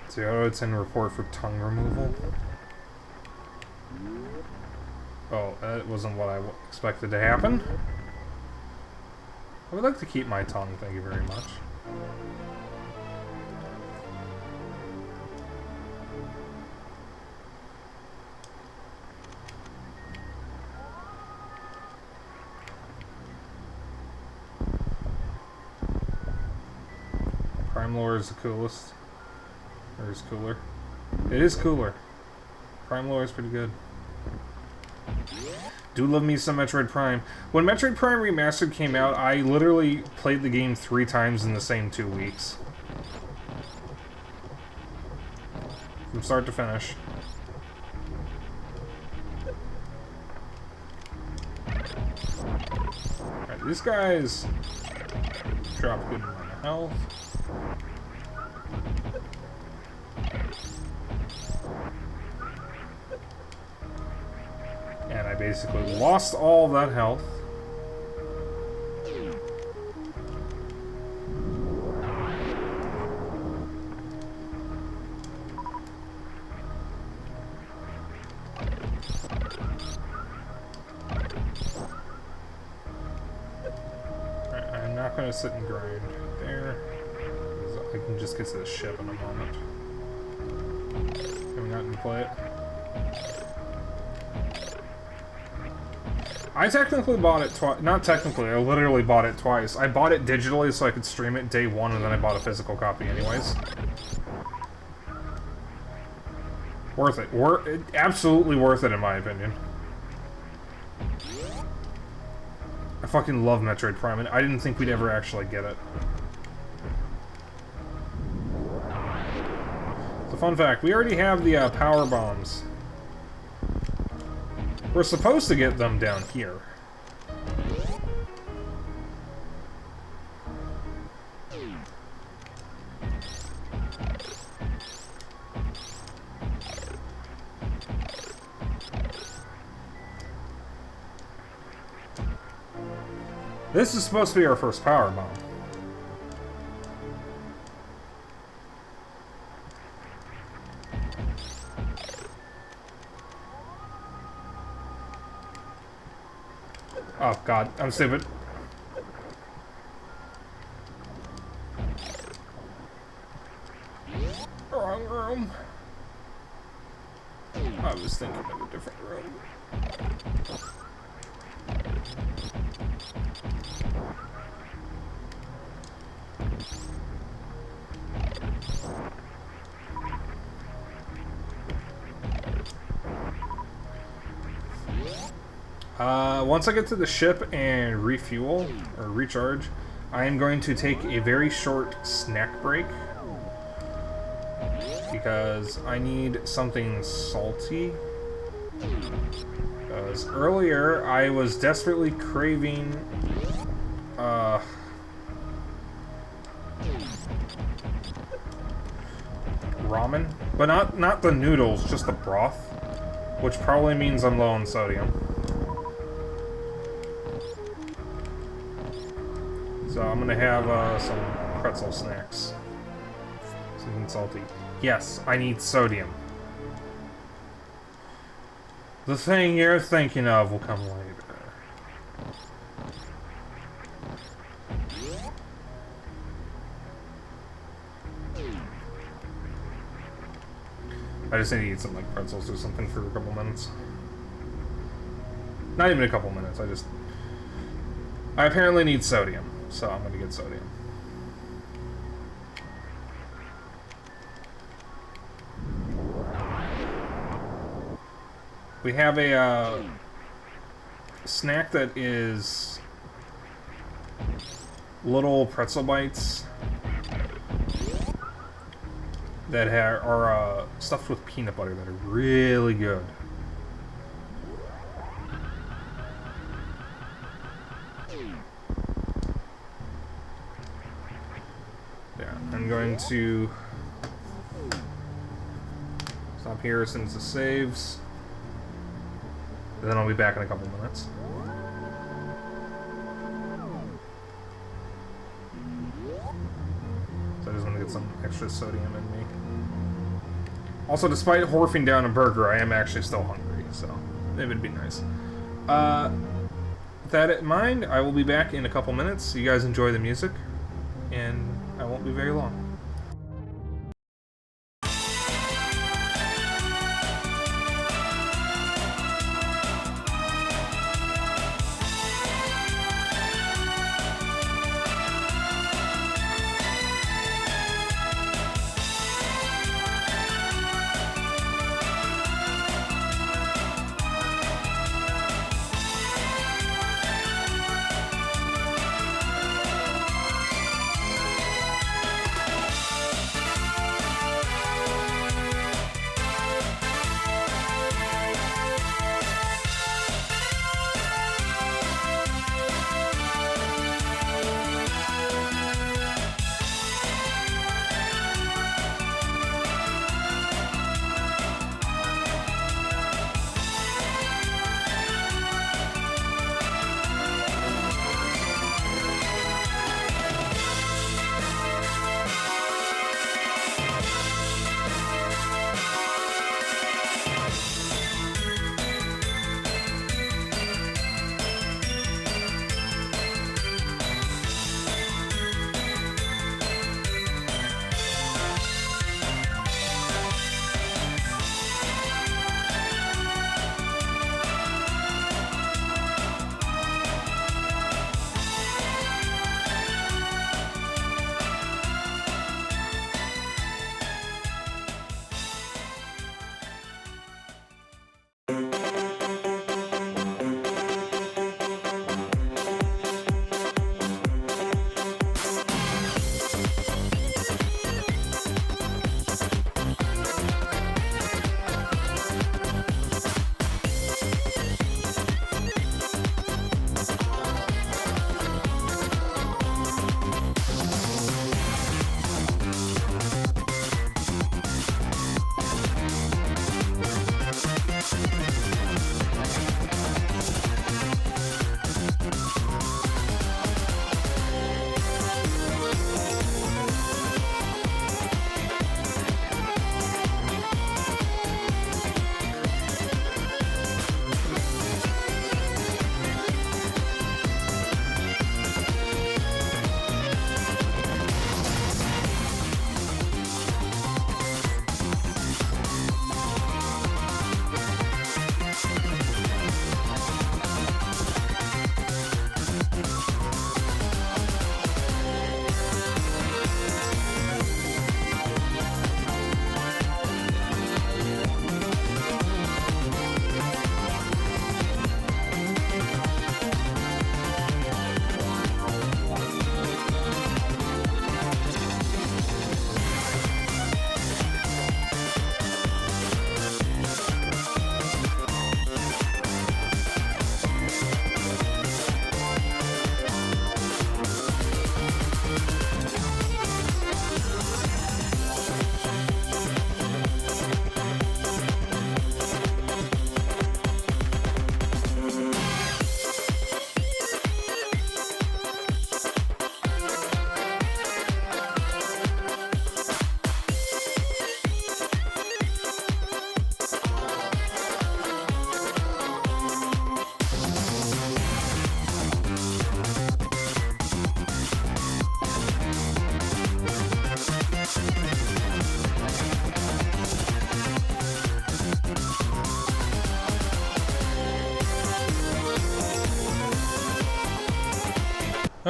So it's in report for tongue removal. Oh, that wasn't what I expected to happen. I would like to keep my tongue, thank you very much. Prime Lore is the coolest. Or is cooler. It is cooler. Prime Lore is pretty good. Do love me some Metroid Prime. When Metroid Prime Remastered came out, I literally played the game 3 times in the same 2 weeks. From start to finish. Alright, these guys drop a good amount of health. basically lost all that health. I'm not going to sit and grind there. I can just get to the ship in a moment. Have we gotten to play it? I technically bought it twice. Not technically, I literally bought it twice. I bought it digitally so I could stream it day one, and then I bought a physical copy anyways. Worth it. Absolutely worth it, in my opinion. I fucking love Metroid Prime, and I didn't think we'd ever actually get it. So, fun fact, we already have the power bombs. We're supposed to get them down here. This is supposed to be our first power bomb. Oh god, I'm stupid. Wrong room. I was thinking of a different room. Once I get to the ship and refuel, or recharge, I am going to take a very short snack break. Because I need something salty. Because earlier, I was desperately craving, ramen. But not the noodles, just the broth. Which probably means I'm low on sodium. So I'm gonna have some pretzel snacks. Something salty. Yes, I need sodium. The thing you're thinking of will come later. I just need to eat some like pretzels or something for a couple minutes. Not even a couple minutes, I apparently need sodium. So I'm gonna get sodium. We have a snack that is little pretzel bites that are stuffed with peanut butter that are really good. I'm going to stop here as soon as it saves. And then I'll be back in a couple minutes. So I just want to get some extra sodium in me. Also, despite horfing down a burger, I am actually still hungry, so it would be nice. With that in mind, I will be back in a couple minutes. You guys enjoy the music, and I won't be very long.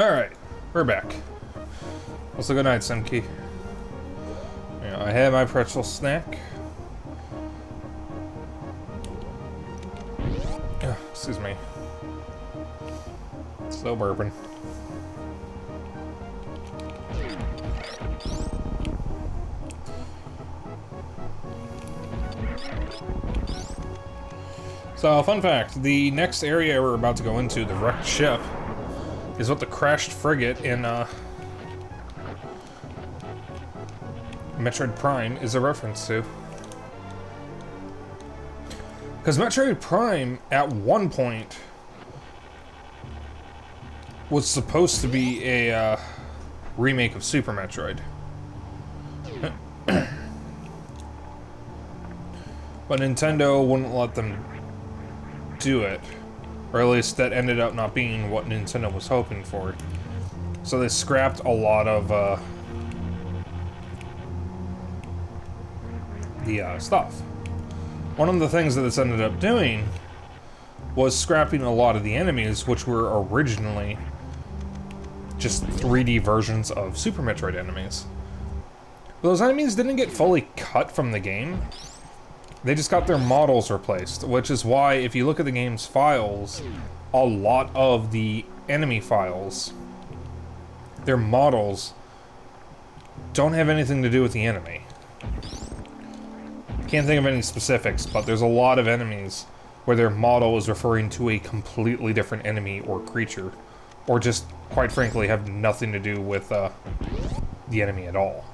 Alright, we're back. Also, good night, Senki. Yeah, I had my pretzel snack. Excuse me. Slow bourbon. So, fun fact, the next area we're about to go into, the wrecked ship, is what the crashed frigate in Metroid Prime is a reference to. Because Metroid Prime, at one point, was supposed to be a remake of Super Metroid. But Nintendo wouldn't let them do it. Or at least that ended up not being what Nintendo was hoping for. So they scrapped a lot of the stuff. One of the things that this ended up doing was scrapping a lot of the enemies, which were originally just 3D versions of Super Metroid enemies. Those enemies didn't get fully cut from the game. They just got their models replaced, which is why if you look at the game's files, a lot of the enemy files, their models, don't have anything to do with the enemy. Can't think of any specifics, but there's a lot of enemies where their model is referring to a completely different enemy or creature, or just, quite frankly, have nothing to do with the enemy at all.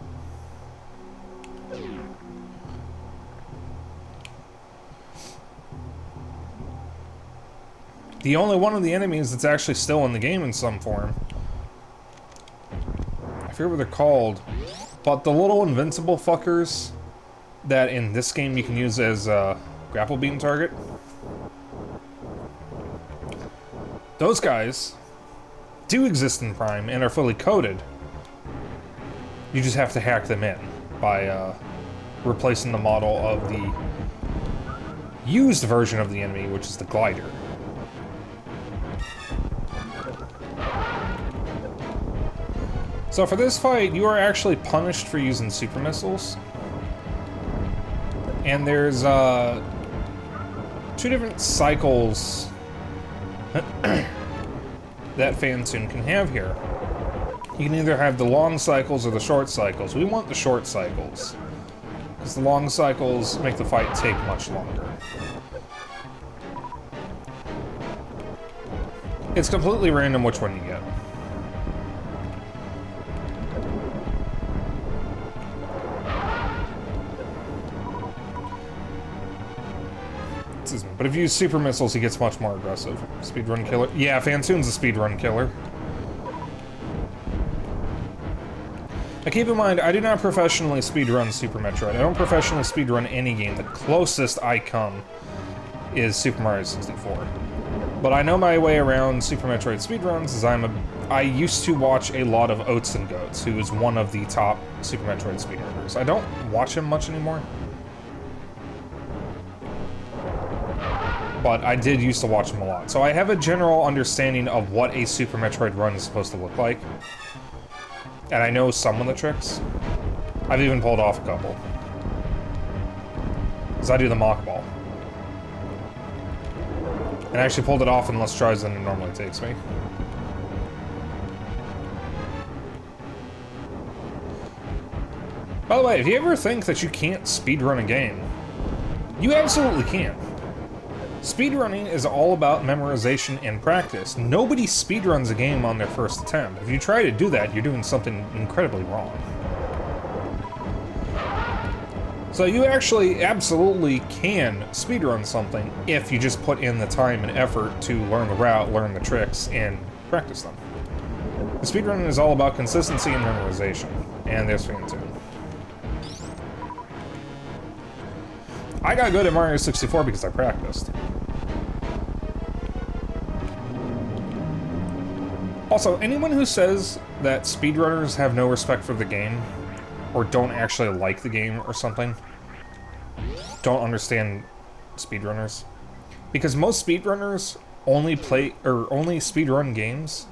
The only one of the enemies that's actually still in the game in some form, I forget what they're called, but the little invincible fuckers that in this game you can use as a grapple beam target, those guys do exist in Prime and are fully coded. You just have to hack them in by replacing the model of the used version of the enemy, which is the glider. So for this fight, you are actually punished for using super missiles. And there's two different cycles that Phantoon can have here. You can either have the long cycles or the short cycles. We want the short cycles, because the long cycles make the fight take much longer. It's completely random which one you get. But if you use super missiles, he gets much more aggressive. Speedrun killer. Yeah, Phantoon's a speedrun killer. Now keep in mind, I do not professionally speedrun Super Metroid. I don't professionally speedrun any game. The closest I come is Super Mario 64. But I know my way around Super Metroid speedruns as I used to watch a lot of Oats and Goats, who is one of the top Super Metroid speedrunners. I don't watch him much anymore. But I did used to watch him a lot. So I have a general understanding of what a Super Metroid run is supposed to look like. And I know some of the tricks. I've even pulled off a couple. Because I do the mock ball. And I actually pulled it off in less tries than it normally takes me. By the way, if you ever think that you can't speedrun a game, you absolutely can. Speedrunning is all about memorization and practice. Nobody speedruns a game on their first attempt. If you try to do that, you're doing something incredibly wrong. So you actually absolutely can speedrun something if you just put in the time and effort to learn the route, learn the tricks, and practice them. The speedrunning is all about consistency and memorization. And there's Phantoon. I got good at Mario 64 because I practiced. Also, anyone who says that speedrunners have no respect for the game, or don't actually like the game or something, don't understand speedrunners. Because most speedrunners only play, or only speedrun games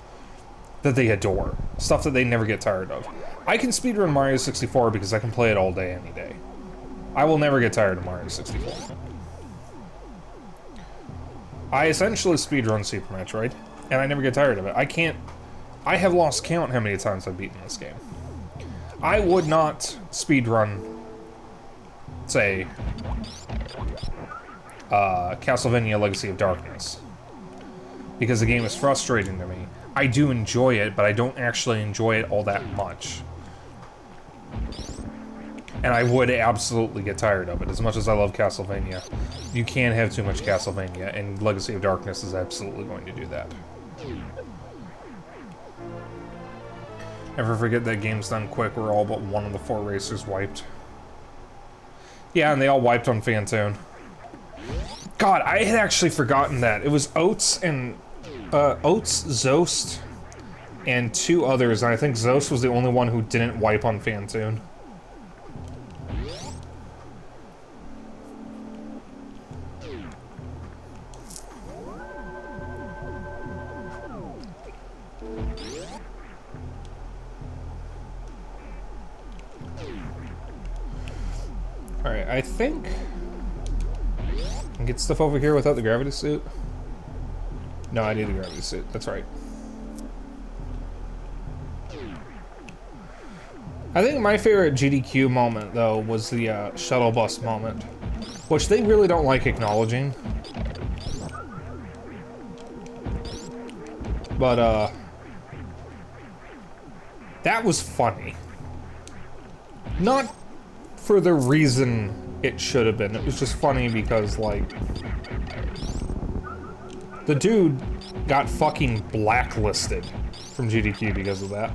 that they adore. Stuff that they never get tired of. I can speedrun Mario 64 because I can play it all day, any day. I will never get tired of Mario 64. I essentially speedrun Super Metroid, and I never get tired of it. I have lost count how many times I've beaten this game. I would not speedrun, say, Castlevania Legacy of Darkness, because the game is frustrating to me. I do enjoy it, but I don't actually enjoy it all that much. And I would absolutely get tired of it, as much as I love Castlevania. You can't have too much Castlevania, and Legacy of Darkness is absolutely going to do that. Never forget that game's done quick where all but one of the 4 racers wiped. Yeah, and they all wiped on Phantoon. God, I had actually forgotten that. It was Oats, Zost, and 2 others, and I think Zost was the only one who didn't wipe on Phantoon. Alright, I think I can get stuff over here without the gravity suit. No, I need the gravity suit. That's right. I think my favorite GDQ moment, though, was the shuttle bus moment, which they really don't like acknowledging. But, that was funny. Not for the reason it should have been. It was just funny because, like, the dude got fucking blacklisted from GDQ because of that.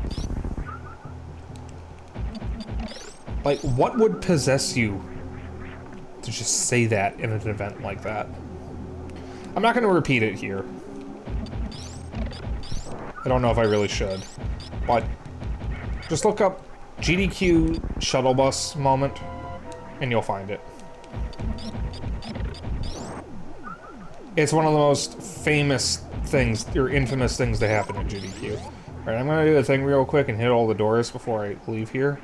Like, what would possess you to just say that in an event like that? I'm not going to repeat it here. I don't know if I really should. But just look up GDQ shuttle bus moment, and you'll find it. It's one of the most famous things, or infamous things that happen at GDQ. Alright, I'm gonna do the thing real quick and hit all the doors before I leave here.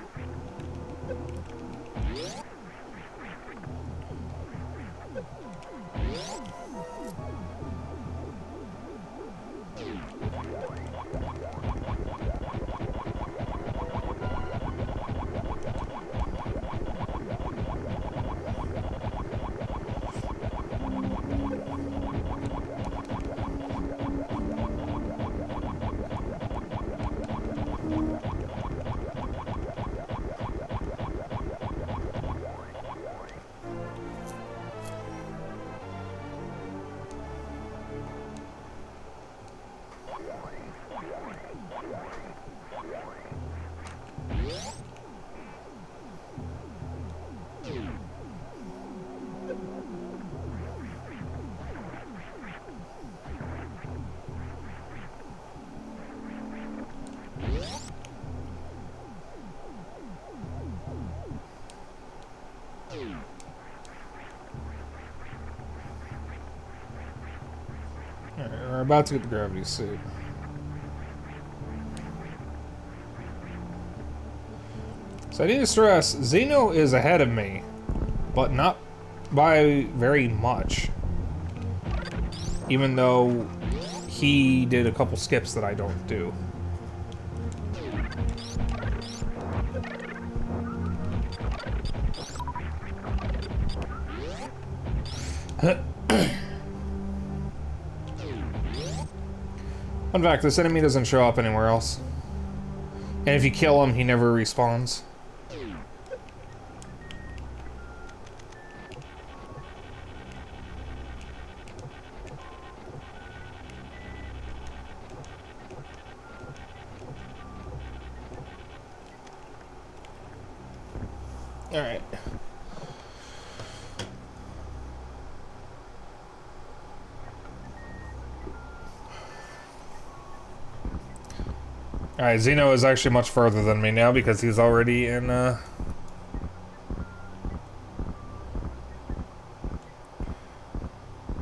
Alright, we're about to get the gravity suit. So I need to stress, Xeno is ahead of me, but not by very much. Even though he did a couple skips that I don't do. Fun fact, this enemy doesn't show up anywhere else. And if you kill him, he never respawns. Alright. Alright, Xeno is actually much further than me now because he's already in,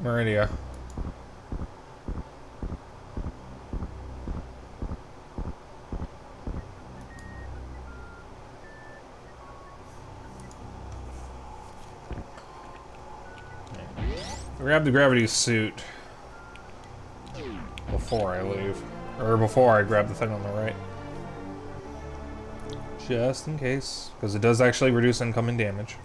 Meridia. grab the gravity suit before I leave. Or before I grab the thing on the right. Just in case. Because it does actually reduce incoming damage.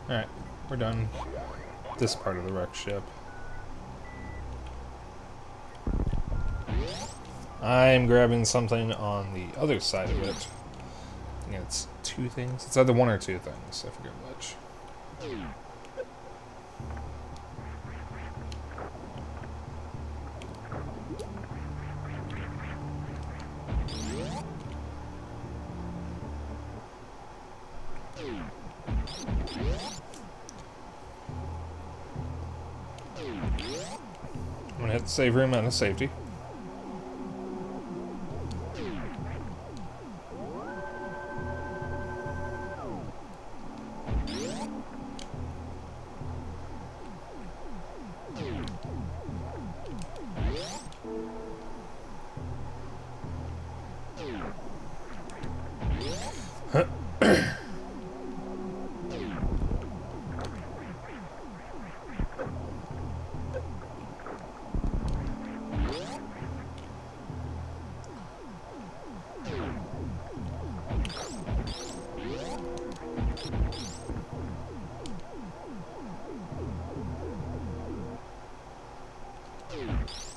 Alright, we're done with this part of the wreck ship. I'm grabbing something on the other side of it. I think it's two things. It's either one or two things. I forget which. I'm gonna hit the save room out of safety.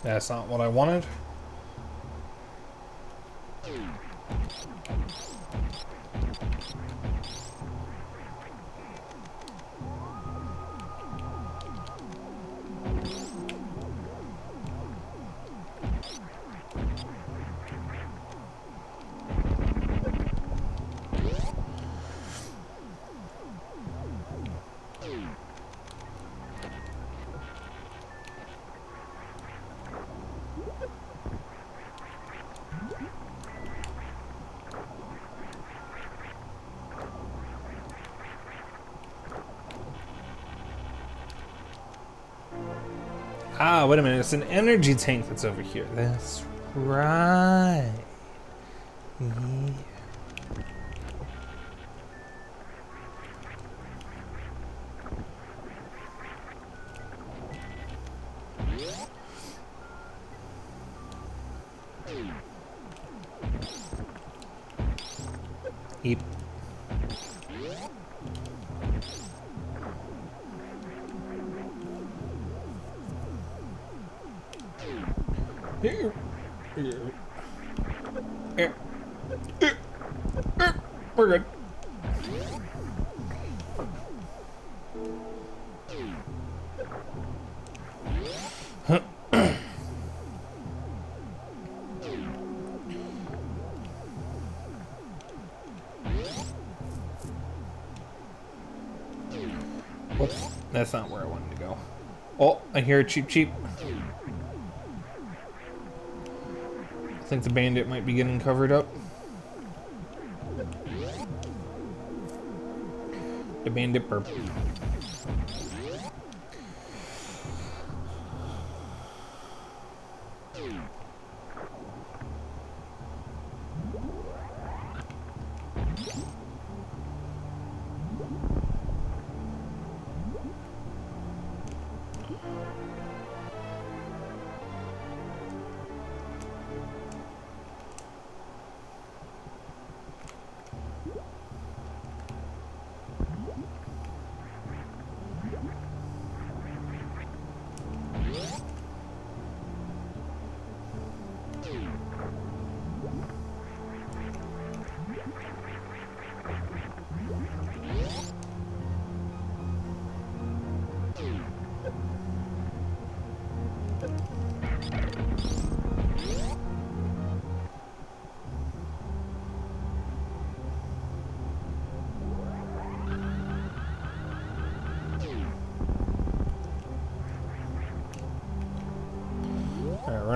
That's not what I wanted. Ah, wait a minute. It's an energy tank that's over here. That's right. Yeah. Eep. Here. Here. Here. We're good. Whoops, that's not where I wanted to go. Oh, I hear a cheep cheep. I think the bandit might be getting covered up. The bandit burp.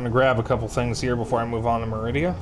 gonna grab a couple things here before I move on to Meridia.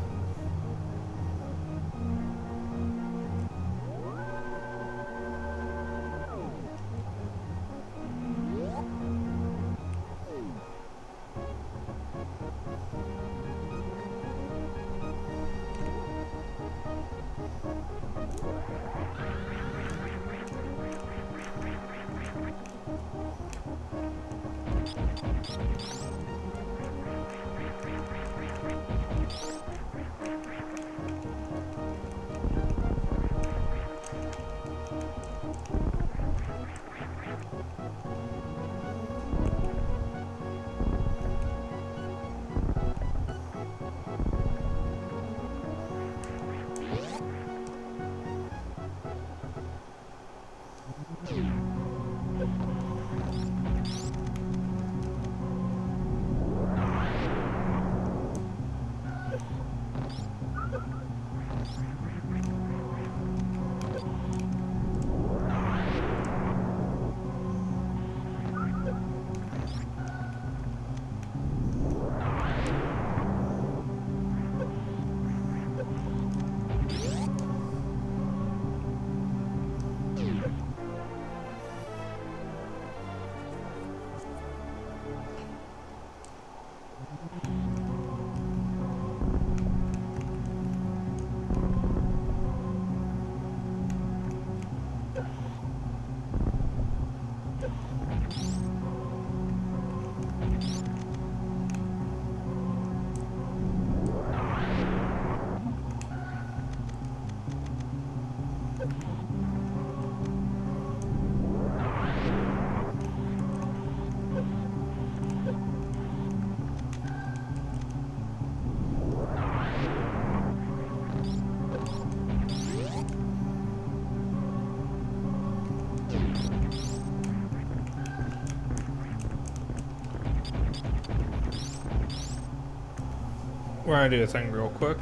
We're gonna do a thing real quick.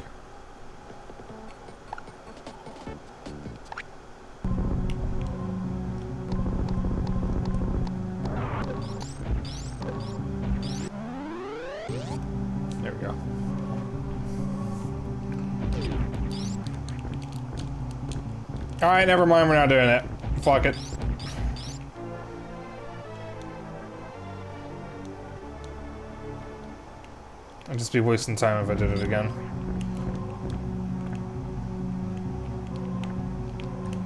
There we go. Alright, never mind, we're not doing it. Fuck it. I'd just be wasting time if I did it again.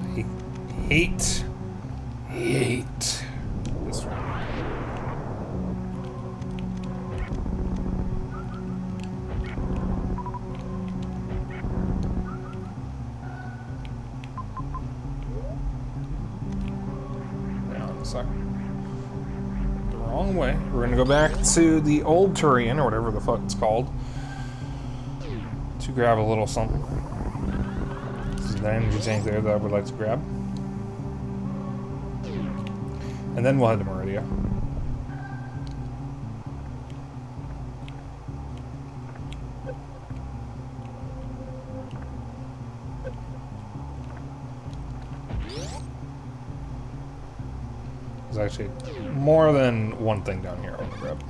I hate this one. Hang on a second. The wrong way. We're gonna go back to the old Turian, or whatever the fuck it's called, to grab a little something. This is the energy tank there that I would like to grab. And then we'll head to Meridia. There's actually more than one thing down here I want to grab.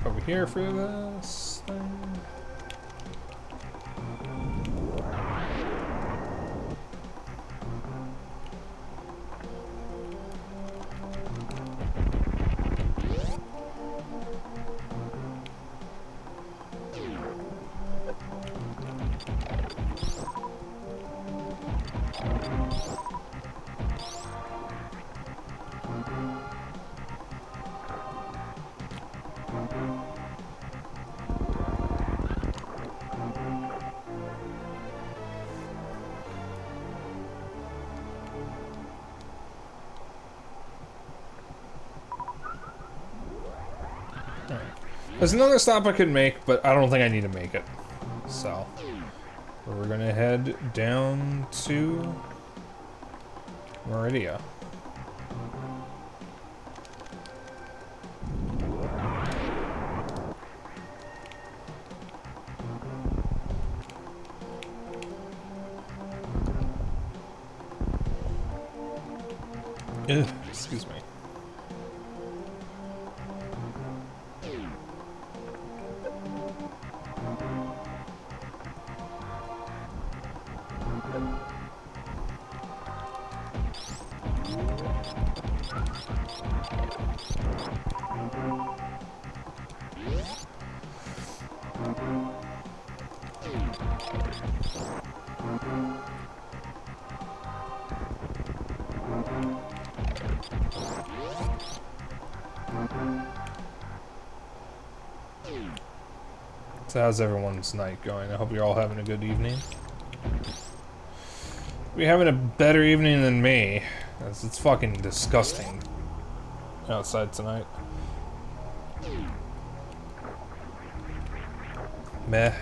back over here for this thing. There's another stop I could make, but I don't think I need to make it. So, we're gonna head down to Meridia. Ugh, excuse me. So how's everyone's night going? I hope you're all having a good evening. We're having a better evening than me, as it's fucking disgusting outside tonight. Meh.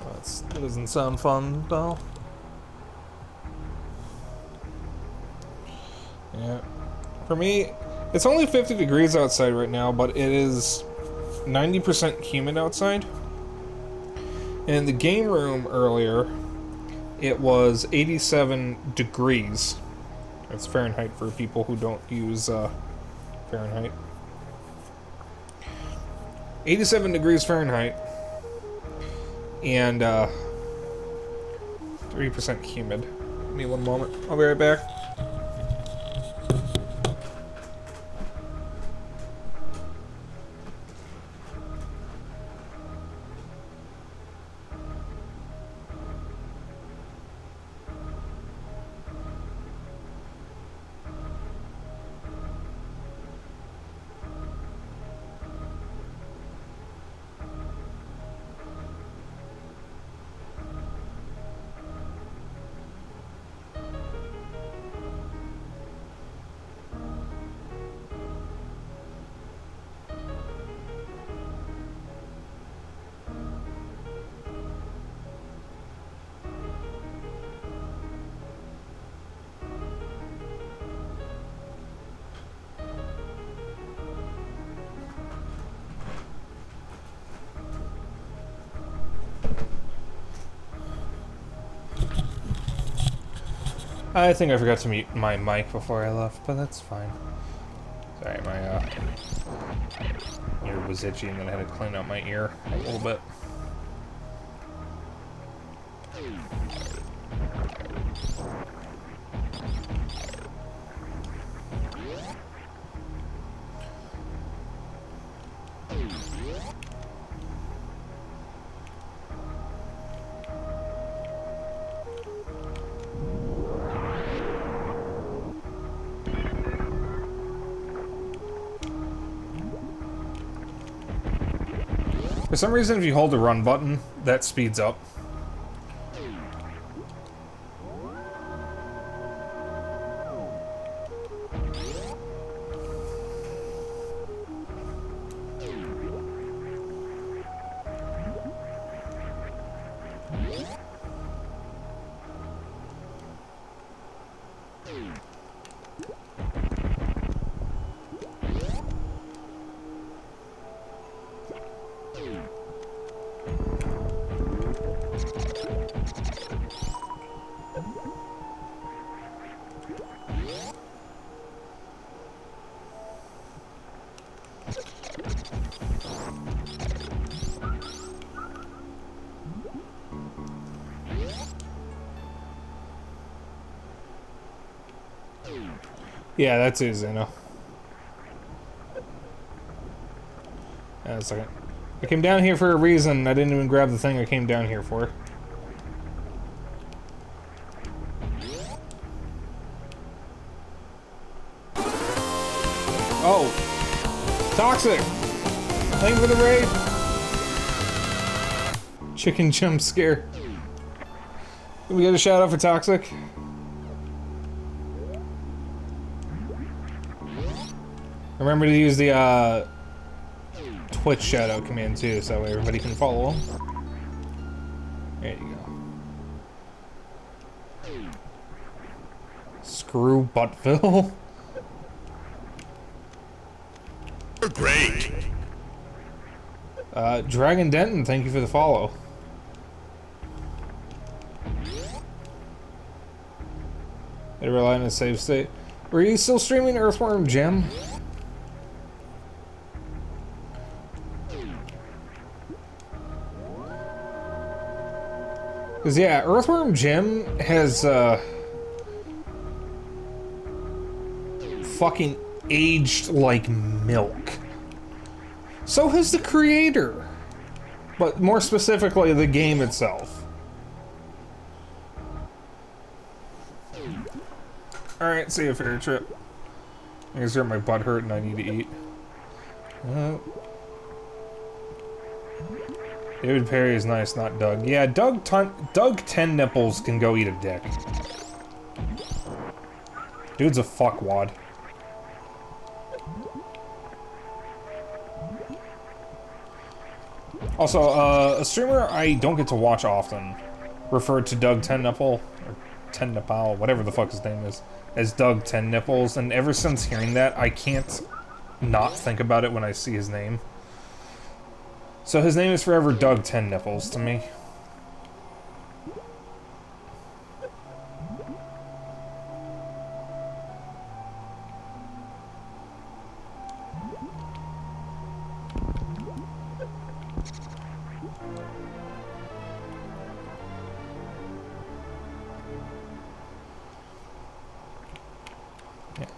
That doesn't sound fun, though. Yeah. For me, it's only 50 degrees outside right now, but it is 90% humid outside. And in the game room earlier, it was 87 degrees. That's Fahrenheit for people who don't use Fahrenheit. 87 degrees Fahrenheit. And 3% humid. Give me one moment. I'll be right back. I think I forgot to mute my mic before I left, but that's fine. Sorry, my ear was itchy and then I had to clean out my ear a little bit. For some reason, if you hold the run button, that speeds up. Yeah, that's easy, no. A second. I came down here for a reason. I didn't even grab the thing I came down here for. Oh! Toxic! Thank you for the raid! Chicken jump scare. Can we get a shout out for Toxic? Remember to use the Twitch shout out command too, so that way everybody can follow him. There you go. Screw Buttville. Great. Dragon Denton, thank you for the follow. They rely on a save state. Were you still streaming Earthworm Jim? Cause yeah, Earthworm Jim has fucking aged like milk. So has the creator. But more specifically, the game itself. Alright, see you, fair trip. I guess my butt hurt and I need to eat. David Perry is nice, not Doug. Yeah, Doug 10 Nipples can go eat a dick. Dude's a fuckwad. Also, a streamer I don't get to watch often referred to Doug 10 Nipple, or 10 Nipple, whatever the fuck his name is, as Doug 10 Nipples, and ever since hearing that, I can't not think about it when I see his name. So his name is forever Doug 10 Nipples to me.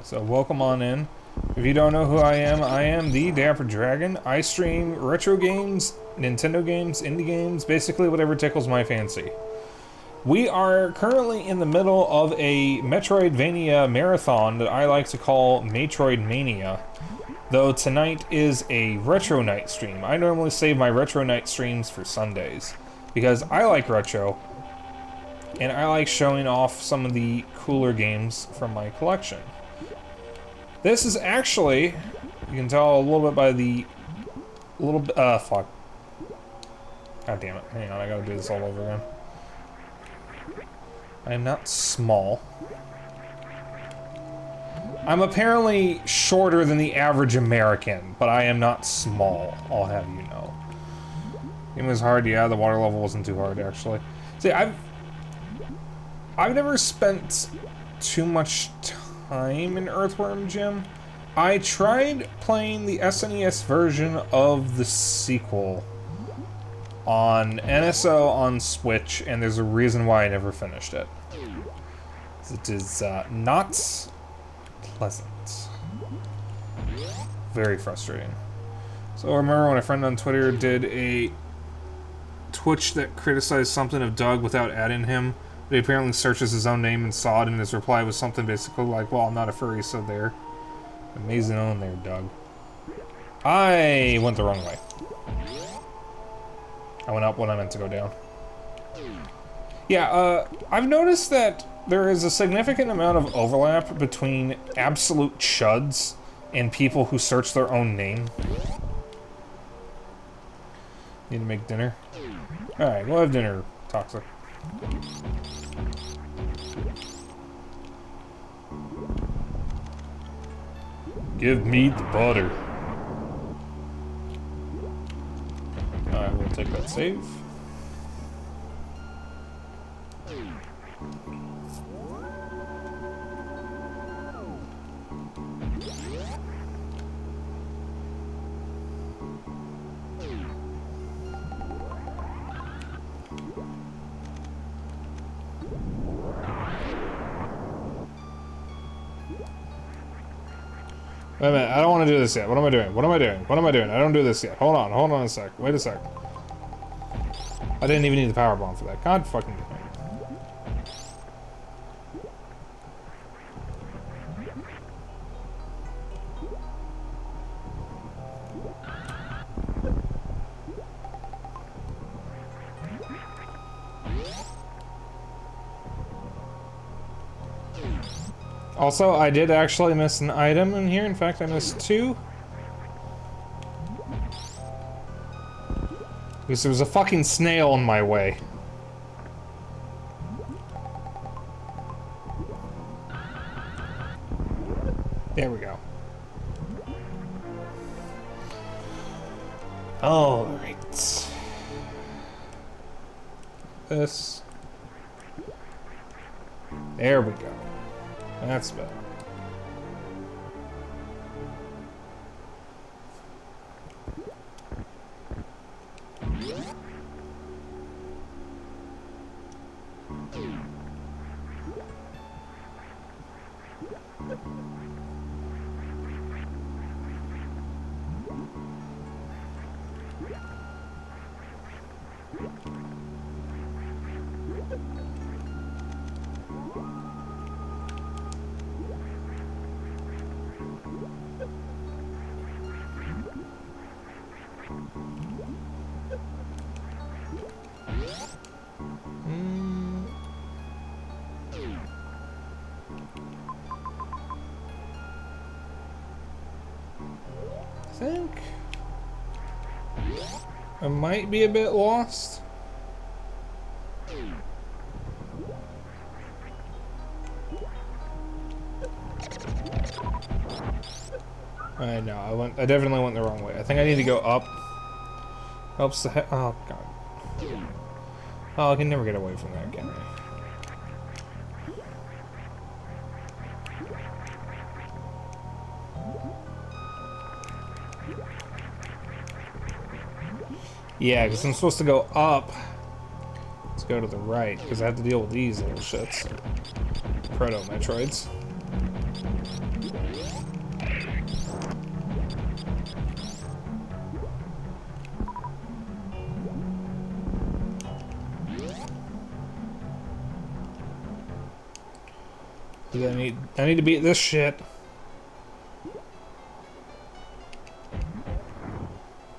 So welcome on in. If you don't know who I am the Dapper Dragon. I stream retro games, Nintendo games, indie games, basically whatever tickles my fancy. We are currently in the middle of a Metroidvania marathon that I like to call Metroid Mania. Though tonight is a retro night stream. I normally save my retro night streams for Sundays, because I like retro, and I like showing off some of the cooler games from my collection. This is actually, you can tell a little bit by the, fuck. God damn it, hang on, I gotta do this all over again. I am not small. I'm apparently shorter than the average American, but I am not small, I'll have you know. It was hard, yeah, the water level wasn't too hard, actually. See, I've never spent too much time in Earthworm Jim. I tried playing the SNES version of the sequel on NSO on Switch, and there's a reason why I never finished it. It is not pleasant. Very frustrating. So I remember when a friend on Twitter did a Twitch that criticized something of Doug without adding him. He apparently searches his own name and saw it, and his reply was something basically like, well, I'm not a furry, so there. Amazing on there, Doug. I went the wrong way. I went up when I meant to go down. Yeah, I've noticed that there is a significant amount of overlap between absolute chuds and people who search their own name. Need to make dinner? Alright, we'll have dinner, Toxic. Give me the butter. Alright, we'll take that save. Wait a minute, I don't want to do this yet. What am I doing? What am I doing? What am I doing? I don't do this yet. Hold on a sec. Wait a sec. I didn't even need the power bomb for that. God fucking damn it. Also, I did actually miss an item in here. In fact, I missed 2. Because there was a fucking snail in my way. There we go. Alright. This. There we go. That's better. I think I might be a bit lost. I know, I definitely went the wrong way. I think I need to go up. Helps the oh god. Oh, I can never get away from that, can I? Yeah, because I'm supposed to go up. Let's go to the right, because I have to deal with these little shits. Proto-Metroids. I need to beat this shit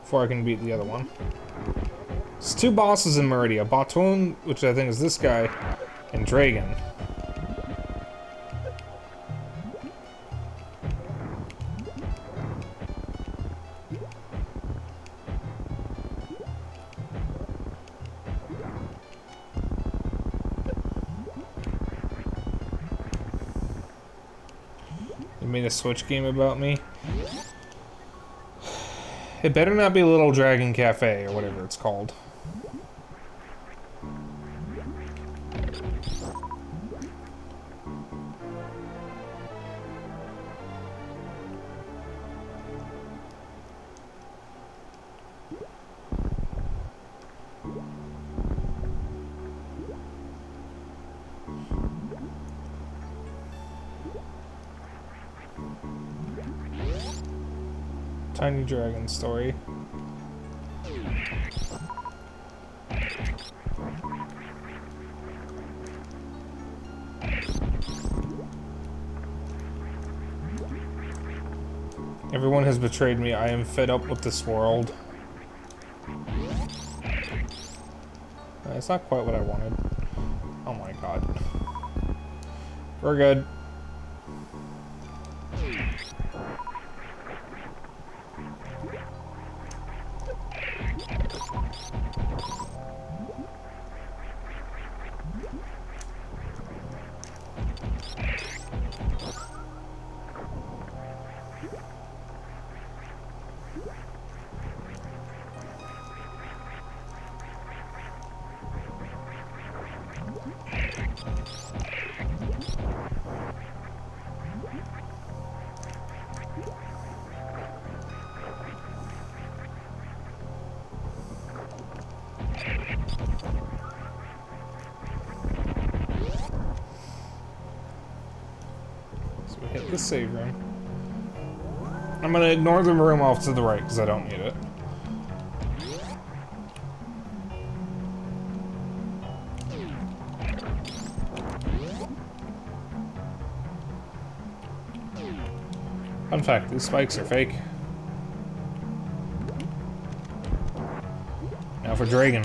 before I can beat the other one. There's 2 bosses in Meridia. Batoon, which I think is this guy, and Dragon. You made a Switch game about me? It better not be Little Dragon Cafe, or whatever it's called. Tiny Dragon Story. Everyone has betrayed me. I am fed up with this world. It's not quite what I wanted. Oh my god. We're good. So we hit the save room. I'm gonna ignore the room off to the right because I don't need it. Fun fact, these spikes are fake. Now for Dragon.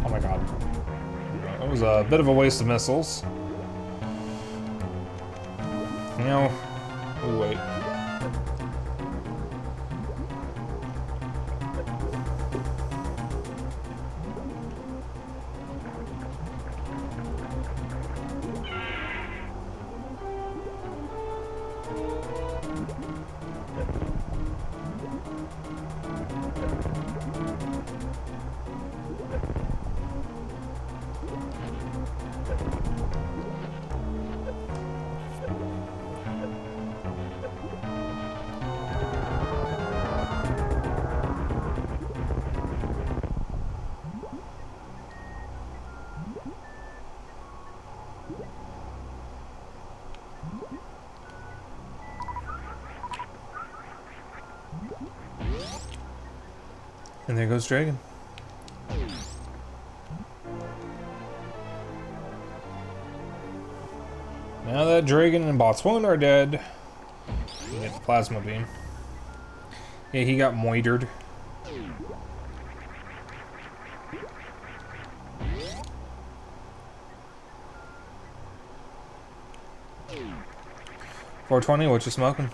Oh my god. That was a bit of a waste of missiles. You know, we'll wait. And there goes Dragon. Now that Dragon and Botswana are dead, you get the plasma beam. Yeah, he got moitered. $4.20, what you smoking?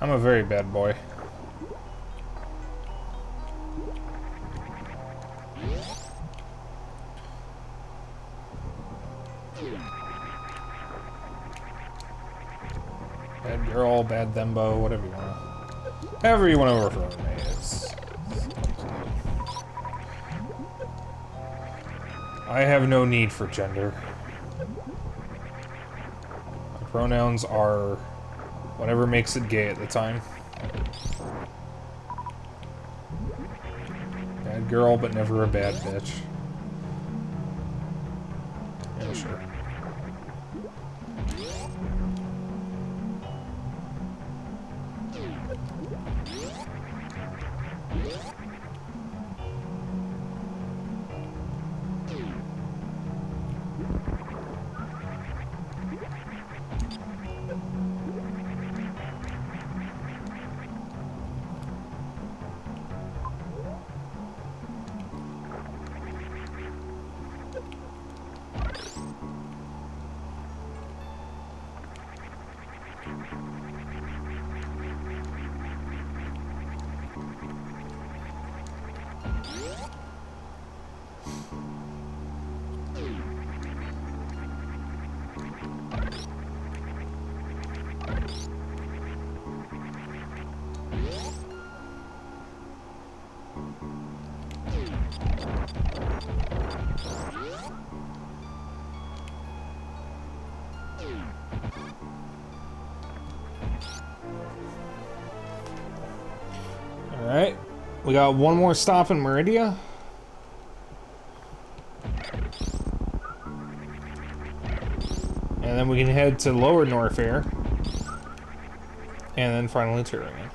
I'm a very bad boy. Bad girl, bad thembo, whatever you want. However you want to refer to me. I have no need for gender. My pronouns are whatever makes it gay at the time. Bad girl, but never a bad bitch. Yeah, sure. Alright, we got one more stop in Meridia. And then we can head to Lower Norfair. And then finally Turingen.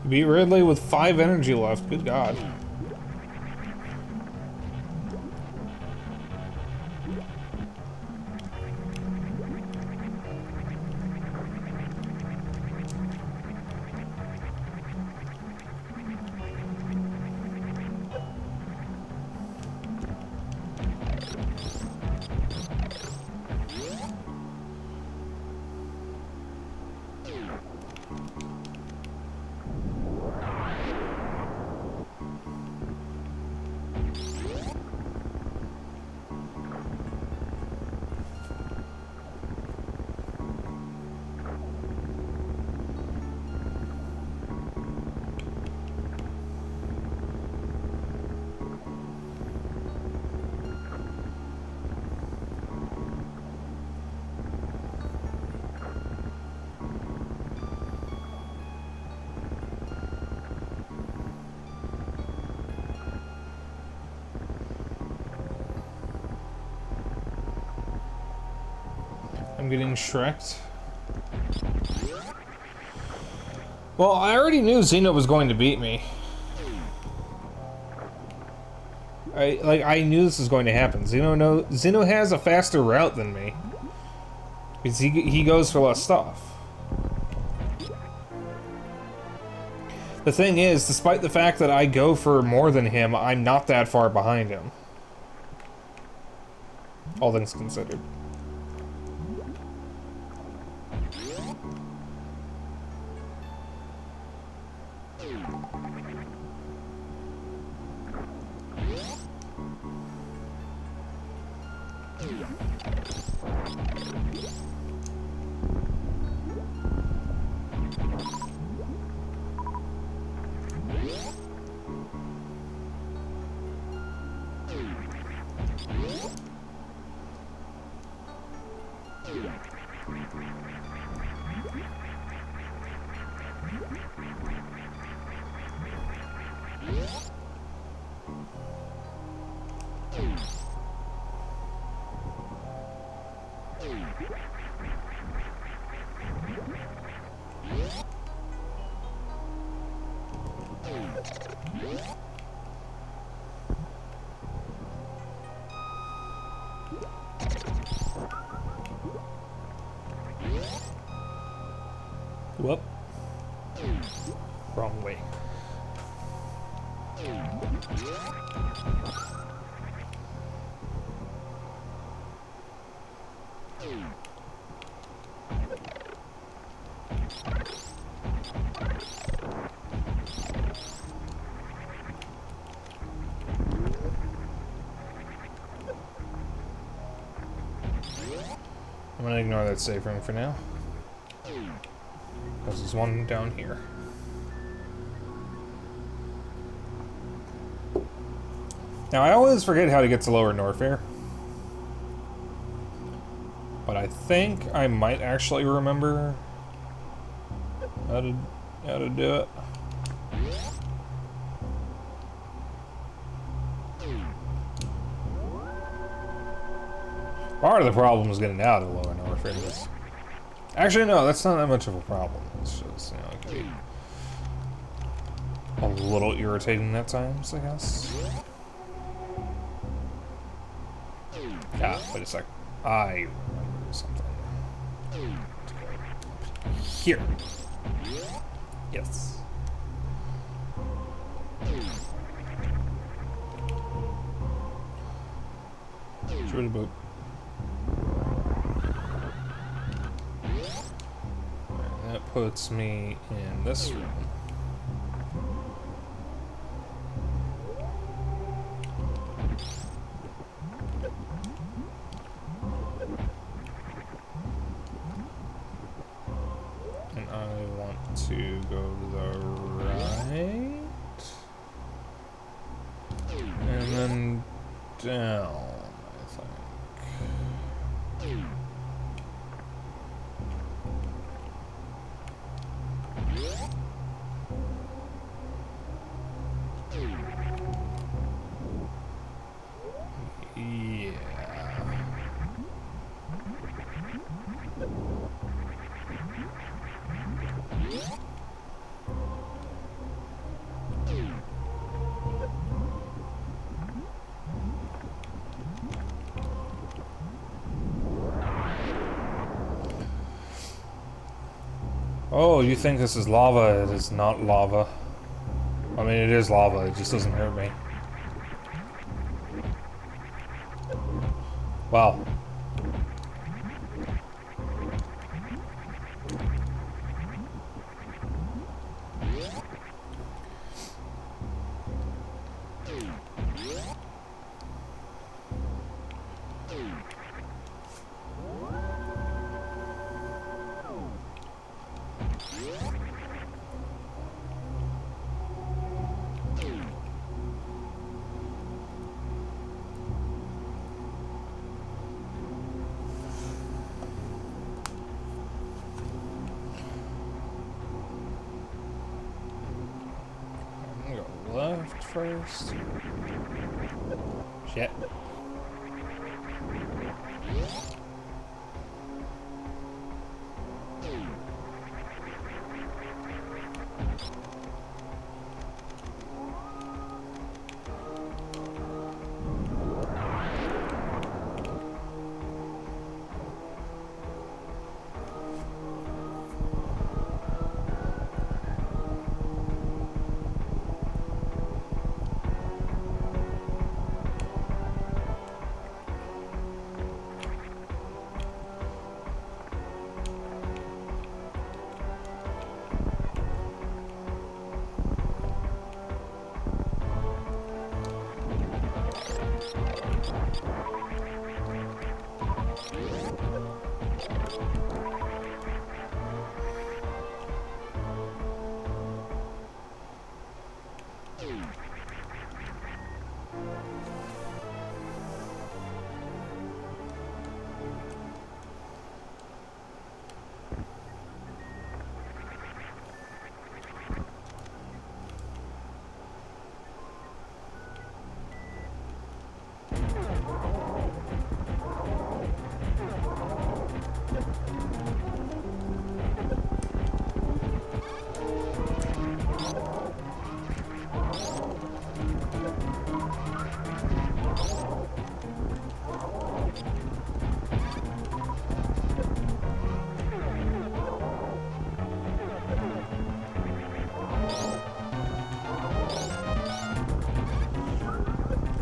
Beat Ridley with 5 energy left. Good God. I'm getting Shrek'd. Well, I already knew Xeno was going to beat me. I knew this was going to happen. Xeno has a faster route than me. Because he goes for less stuff. The thing is, despite the fact that I go for more than him, I'm not that far behind him. All things considered. Whoop. Wrong way. I'm gonna ignore that save room for now. Because there's one down here. Now, I always forget how to get to Lower Norfair. But I think I might actually remember how to do it. Part of the problem is getting out of the lower north areas. Actually, no, that's not that much of a problem. It's just, you know, it can be a little irritating at times, I guess. Ah, wait a sec. I remember something. Here. Yes. Shooty boop. That puts me in this room. And I want to go to the right. And then down, I think. Yeah. Oh, you think this is lava? It is not lava. I mean, it is lava, it just doesn't hurt me. Wow. I'm gonna go left first. Shit.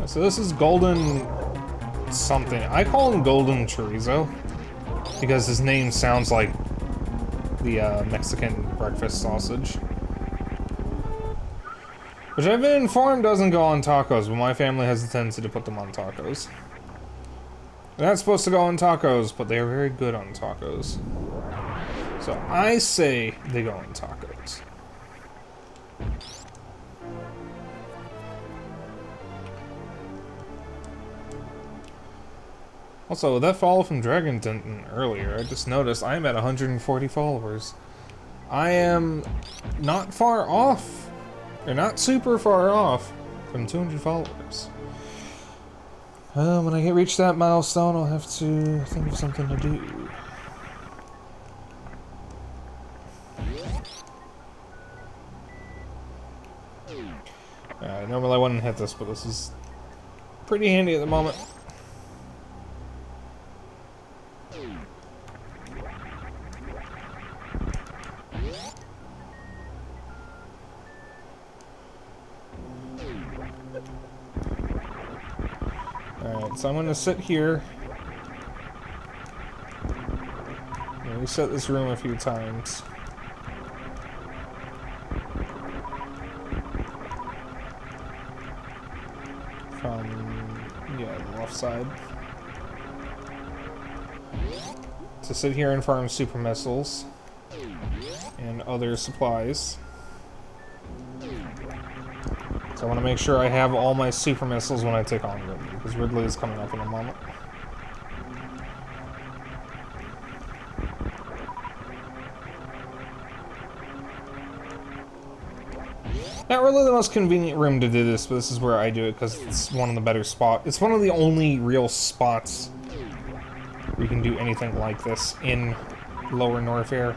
So this is golden something. I call him golden chorizo because his name sounds like the Mexican breakfast sausage. Which I've been informed doesn't go on tacos, but my family has a tendency to put them on tacos. They're not supposed to go on tacos, but they are very good on tacos. So I say they go on tacos. Also, that follow from Dragon Denton earlier, I just noticed I'm at 140 followers. I am not far off, or not super far off, from 200 followers. When I reach that milestone, I'll have to think of something to do. Normally I wouldn't hit this, but this is pretty handy at the moment. Alright, so I'm going to sit here. Reset this room a few times. From, yeah, the left side. To sit here and farm super missiles and other supplies. So I want to make sure I have all my super missiles when I take on Ridley, because Ridley is coming up in a moment. Not really the most convenient room to do this, but this is where I do it because it's one of the better spots. It's one of the only real spots where you can do anything like this in Lower Norfair,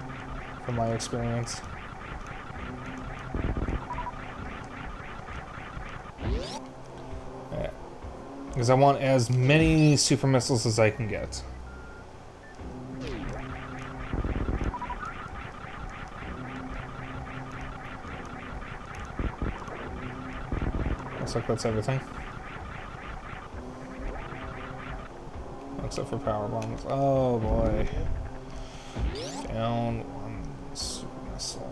from my experience. Yeah. Because I want as many super missiles as I can get. Looks like that's everything. Except for power bombs. Oh boy. Down one super missile.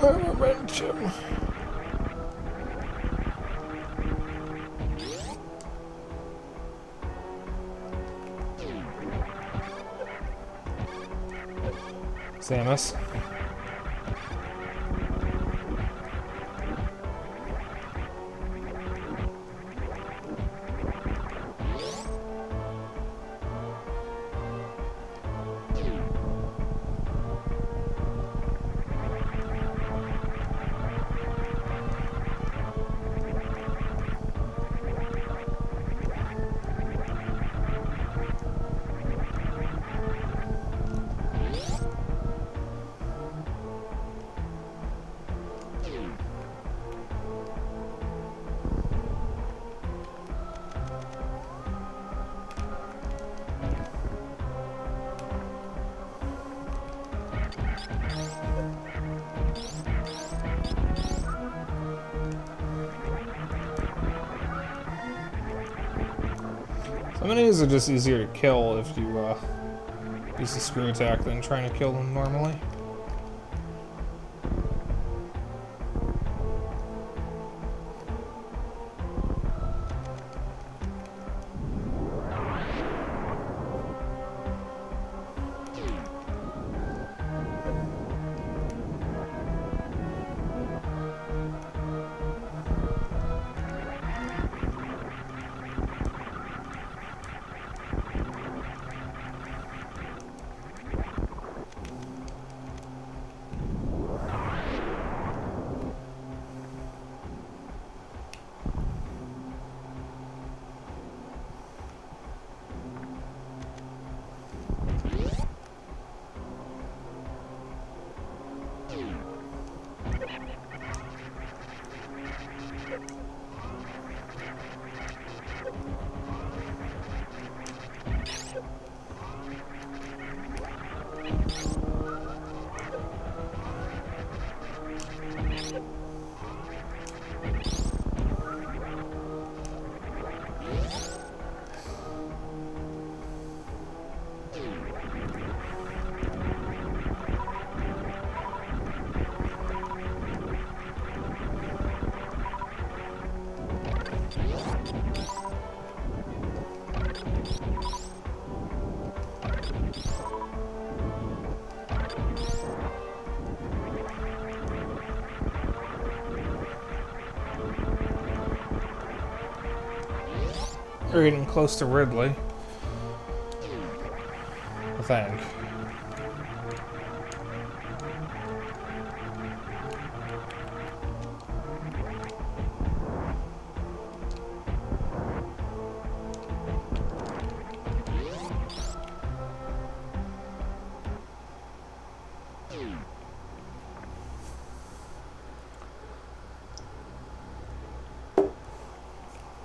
Momentum. Samus. Some of these are just easier to kill if you use the screw attack than trying to kill them normally. We're getting close to Ridley. I think.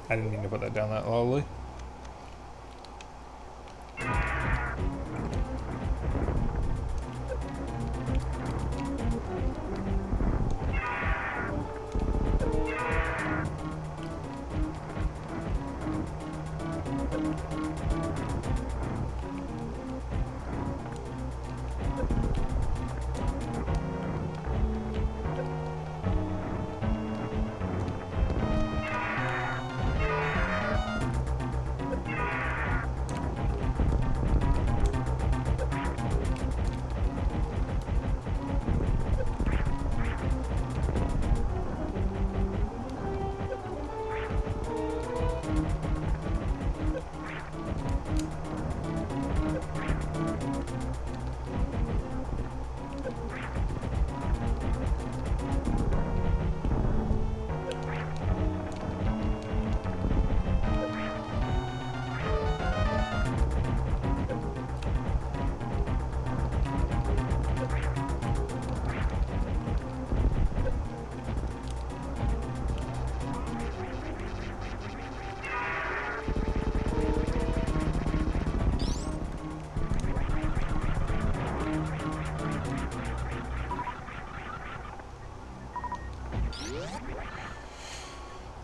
I didn't mean to put that down that lowly.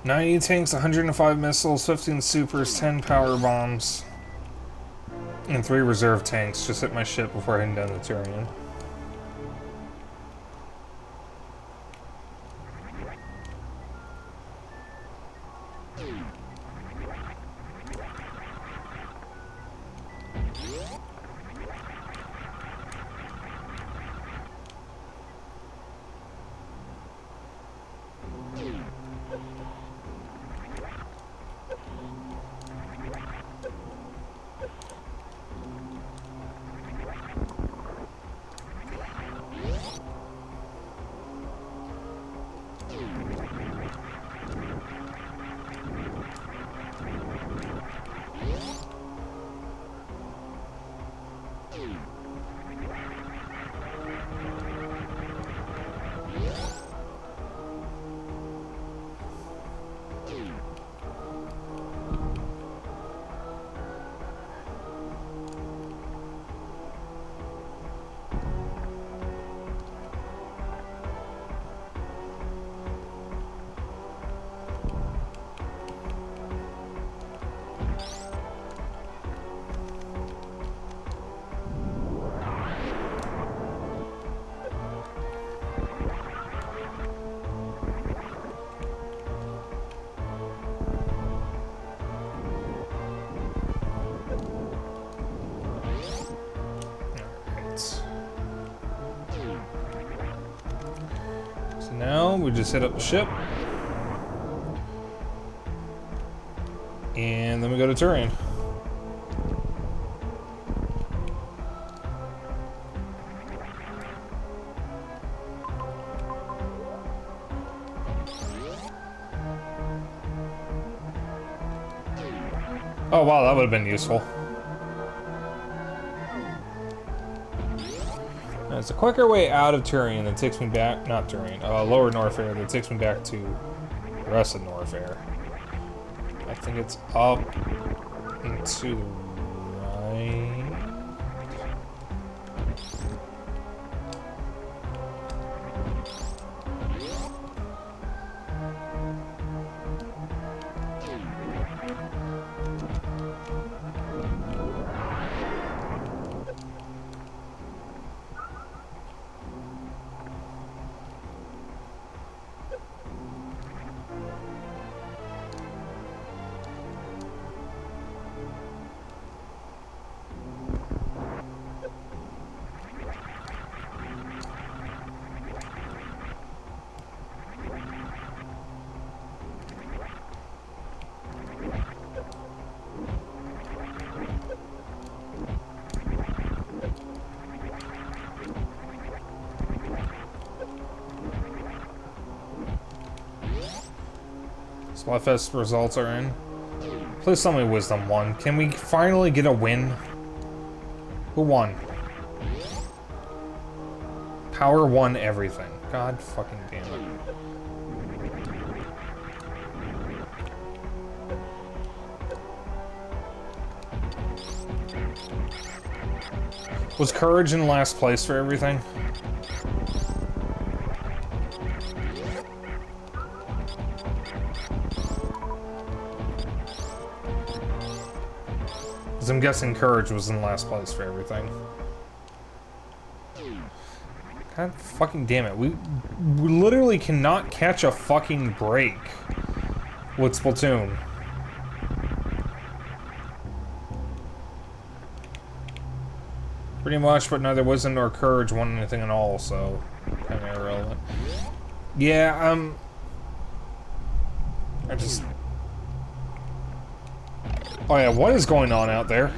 "90 tanks, 105 missiles, 15 supers, 10 power bombs, and 3 reserve tanks just hit my ship before heading down the Tyrian." Now we just hit up the ship, and then we go to Turian. Oh wow, that would have been useful. It's a quicker way out of Turian that takes me back, not Turian, Lower Norfair, that takes me back to the rest of Norfair. I think it's up and to the right. Splatfest results are in. Please tell me Wisdom won. Can we finally get a win? Who won? Power won everything. God fucking damn it. Was Courage in last place for everything? Because I'm guessing Courage was in last place for everything. God fucking damn it. We literally cannot catch a fucking break with Splatoon. Pretty much, but neither Wisdom nor Courage won anything at all, so kind of irrelevant. Yeah, I just... Oh yeah, what is going on out there?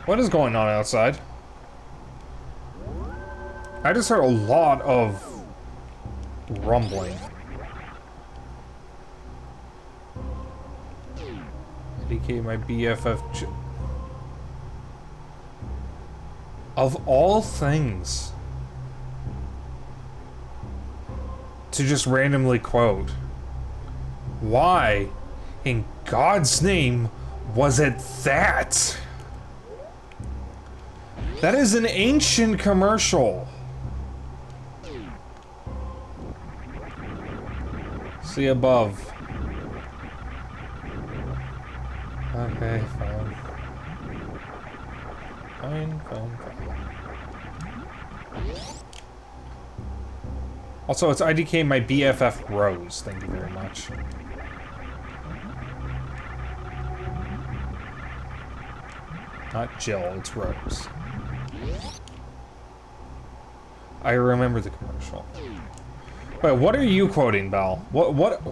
What is going on outside? I just heard a lot of rumbling. DK, my BFF. Of all things to just randomly quote, why in God's name was it that? That is an ancient commercial. See above. Okay, fine. Fine. Also, it's IDK my BFF Rose. Thank you very much. Not Jill, it's Rose. I remember the commercial. Wait, what are you quoting, Belle? What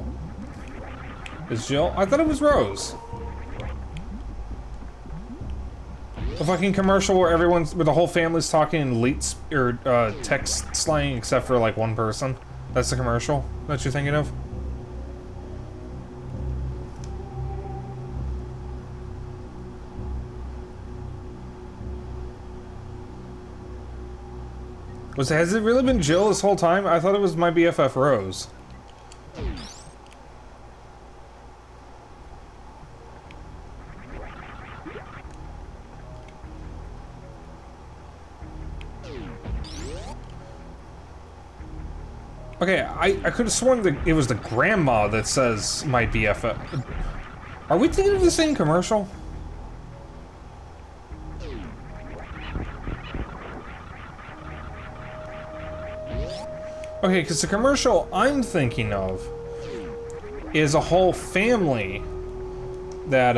is Jill? I thought it was Rose. The fucking commercial where where the whole family's talking in text slang except for like one person. That's the commercial that you're thinking of? Has it really been Jill this whole time? I thought it was my BFF Rose. Okay, I could have sworn that it was the grandma that says my BFF. Are we thinking of the same commercial? Okay, because the commercial I'm thinking of is a whole family that,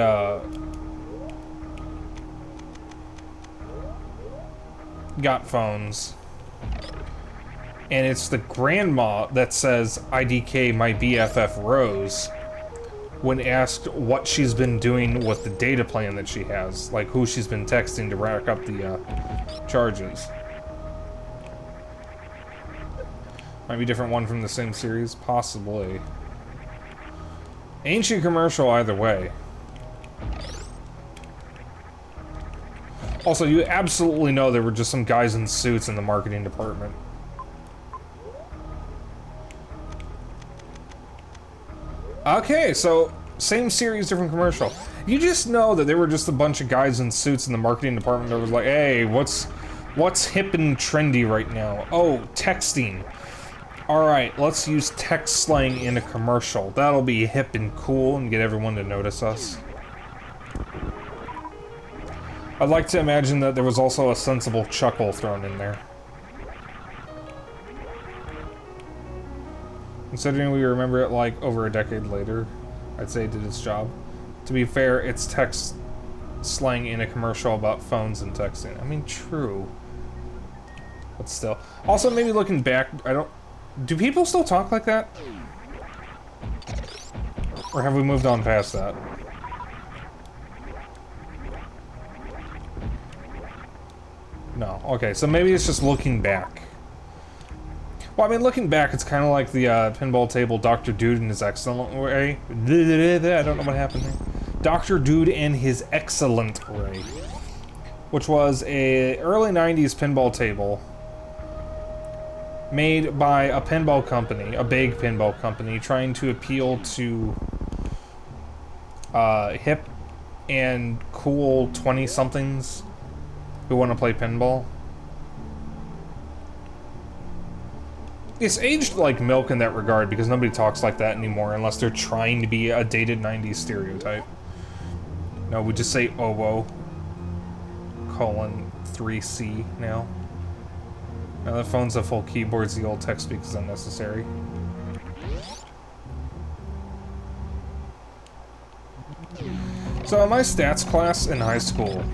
got phones. And it's the grandma that says, IDK my BFF Rose, when asked what she's been doing with the data plan that she has. Like, who she's been texting to rack up the, charges. Might be a different one from the same series, possibly. Ancient commercial either way. Also, you absolutely know there were just some guys in suits in the marketing department. Okay, so same series, different commercial. You just know that there were just a bunch of guys in suits in the marketing department that was like, hey, what's hip and trendy right now? Oh, texting. Alright, let's use text slang in a commercial. That'll be hip and cool and get everyone to notice us. I'd like to imagine that there was also a sensible chuckle thrown in there. Considering we remember it like over a decade later, I'd say it did its job. To be fair, it's text slang in a commercial about phones and texting. I mean, true. But still. Also, maybe looking back, do people still talk like that? Or have we moved on past that? No. Okay, so maybe it's just looking back. Well, I mean, looking back, it's kind of like the pinball table Dr. Dude in his excellent way. I don't know what happened there. Dr. Dude and his excellent way. Which was a early 90s pinball table made by a pinball company, a big pinball company, trying to appeal to hip and cool 20-somethings who want to play pinball. It's aged like milk in that regard because nobody talks like that anymore unless they're trying to be a dated 90s stereotype. No, we just say OWO :3C now. Now that phone's a full keyboards, the old text speak is unnecessary. So in my stats class in high school,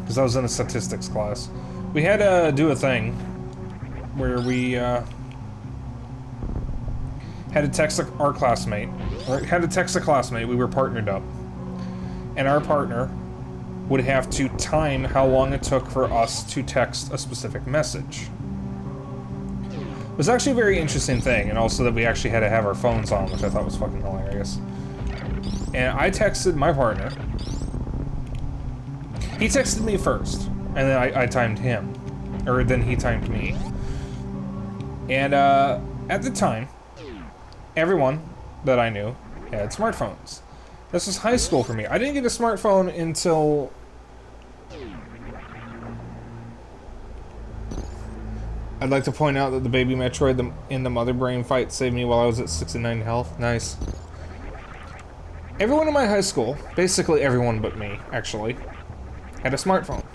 because I was in a statistics class, we had to do a thing where we had to text our classmate, or had to text a classmate. We were partnered up, and our partner would have to time how long it took for us to text a specific message. It was actually a very interesting thing, and also that we actually had to have our phones on, which I thought was fucking hilarious. And I texted my partner. He texted me first, and then I timed him. Or then he timed me. And at the time, everyone that I knew had smartphones. This was high school for me. I didn't get a smartphone until... I'd like to point out that the baby Metroid in the Mother Brain fight saved me while I was at 69 health. Nice. Everyone in my high school, basically everyone but me, actually, had a smartphone.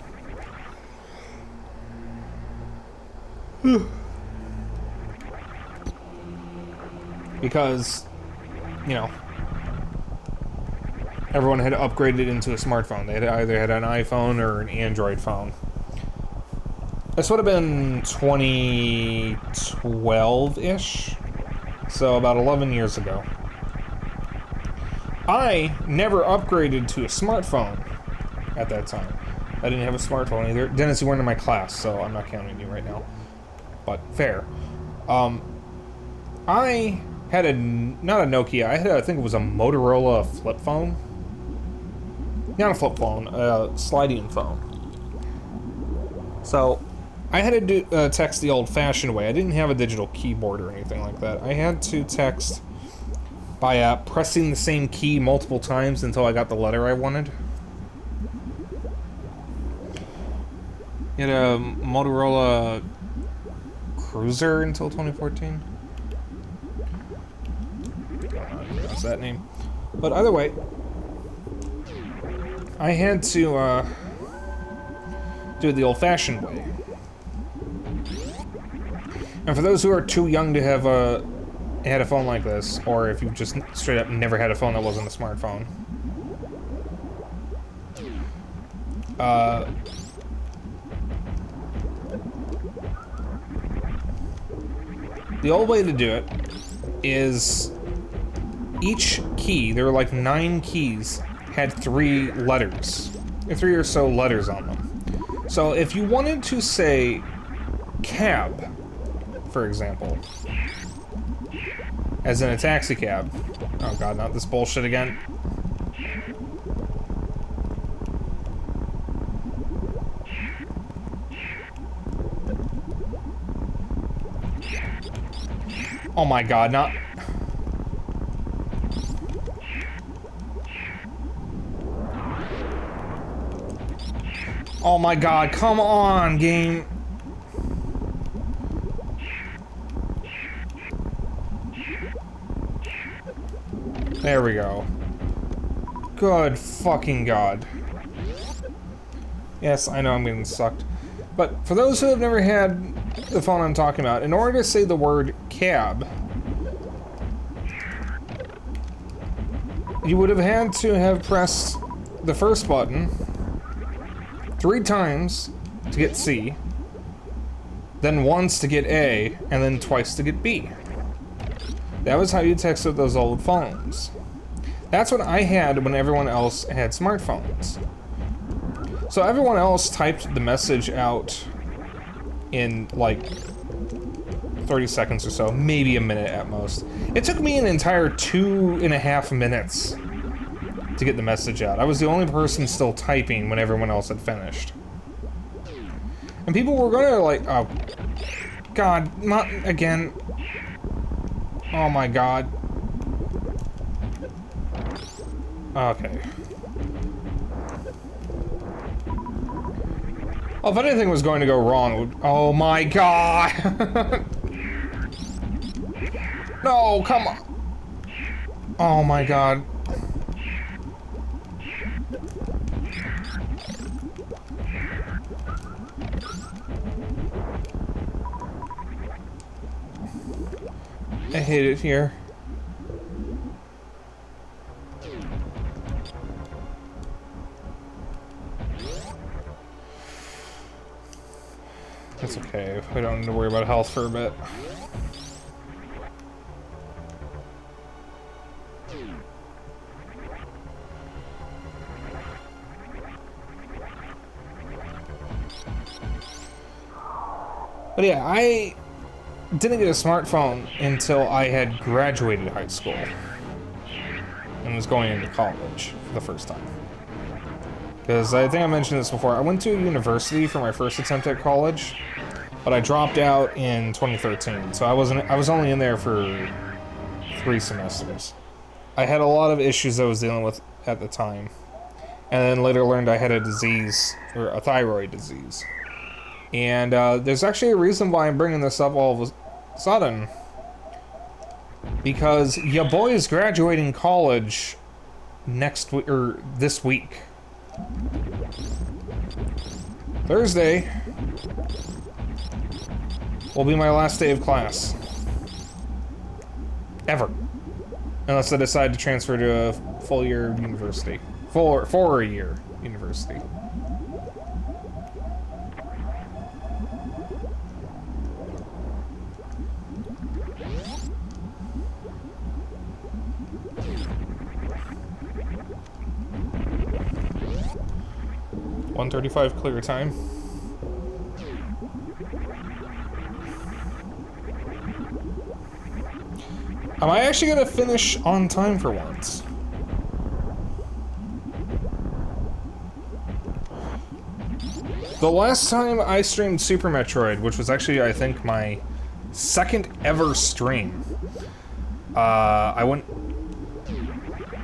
Because, you know, everyone had upgraded into a smartphone. They had either had an iPhone or an Android phone. This would have been 2012-ish, so about 11 years ago. I never upgraded to a smartphone at that time. I didn't have a smartphone either. Dennis, you weren't in my class, so I'm not counting you right now. But fair. I had not a Nokia, I think it was a Motorola flip phone. Not a flip phone, a sliding phone. So, I had to text the old-fashioned way. I didn't have a digital keyboard or anything like that. I had to text by pressing the same key multiple times until I got the letter I wanted. You had a Motorola Cruiser until 2014. What's that name? But either way, I had to do it the old-fashioned way. And for those who are too young to have had a phone like this, or if you've just straight up never had a phone that wasn't a smartphone, the old way to do it is each key, there were like 9 keys, had 3 letters. 3 or so letters on them. So if you wanted to say cab, for example, as in a taxi cab. Oh god, not this bullshit again. Oh my god, not... Oh my god, come on, game. There we go. Good fucking god. Yes, I know I'm getting sucked. But for those who have never had the phone I'm talking about, in order to say the word cab, you would have had to have pressed the first button 3 times to get C, then once to get A, and then twice to get B. That was how you texted those old phones. That's what I had when everyone else had smartphones. So everyone else typed the message out in like 30 seconds or so, maybe a minute at most. It took me an entire 2.5 minutes to get the message out. I was the only person still typing when everyone else had finished. And people were gonna like, oh, God, not again. Oh my God. Okay. Oh, if anything was going to go wrong, it would... Oh my God! No, come on! Oh my God. I hate it here. It's okay. We don't need to worry about health for a bit. But yeah, I didn't get a smartphone until I had graduated high school and was going into college for the first time. Because I think I mentioned this before, I went to a university for my first attempt at college, but I dropped out in 2013, so I was only in there for 3 semesters. I had a lot of issues I was dealing with at the time, and then later learned I had a disease, or a thyroid disease. And there's actually a reason why I'm bringing this up all of a sudden. Because your boy is graduating college next week, or this week. Thursday will be my last day of class. Ever. Unless I decide to transfer to a full year university. For a year university. .135 clear time. Am I actually gonna finish on time for once? The last time I streamed Super Metroid, which was actually, I think, my second ever stream, I went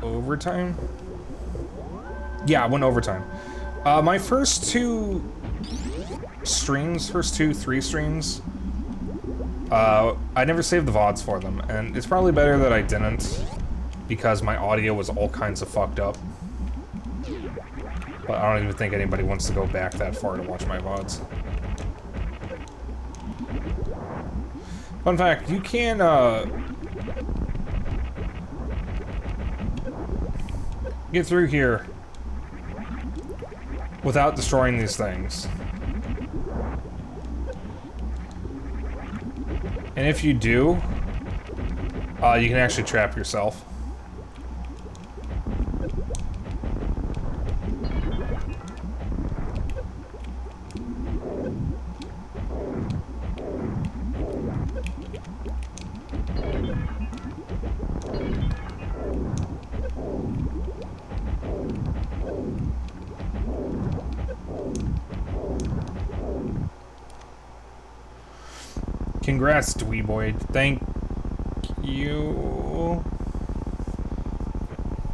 overtime? Yeah, I went overtime. My first 3 streams, I never saved the VODs for them, and it's probably better that I didn't, because my audio was all kinds of fucked up. But I don't even think anybody wants to go back that far to watch my VODs. Fun fact, you can, get through here without destroying these things. And if you do, you can actually trap yourself. Congrats, Dweeboy. Thank you.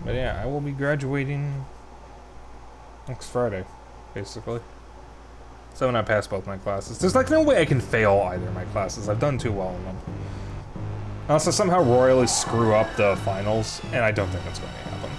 But yeah, I will be graduating next Friday, basically. So when I pass both my classes. There's like no way I can fail either of my classes. I've done too well in them. Unless I somehow royally screw up the finals, and I don't think that's going to happen.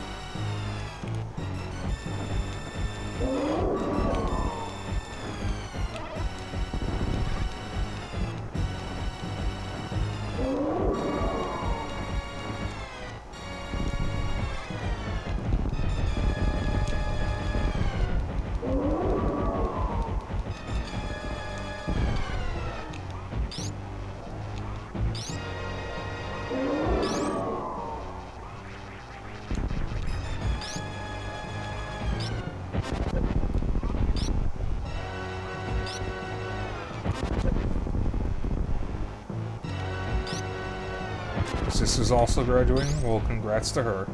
sister's also graduating. Well, congrats to her.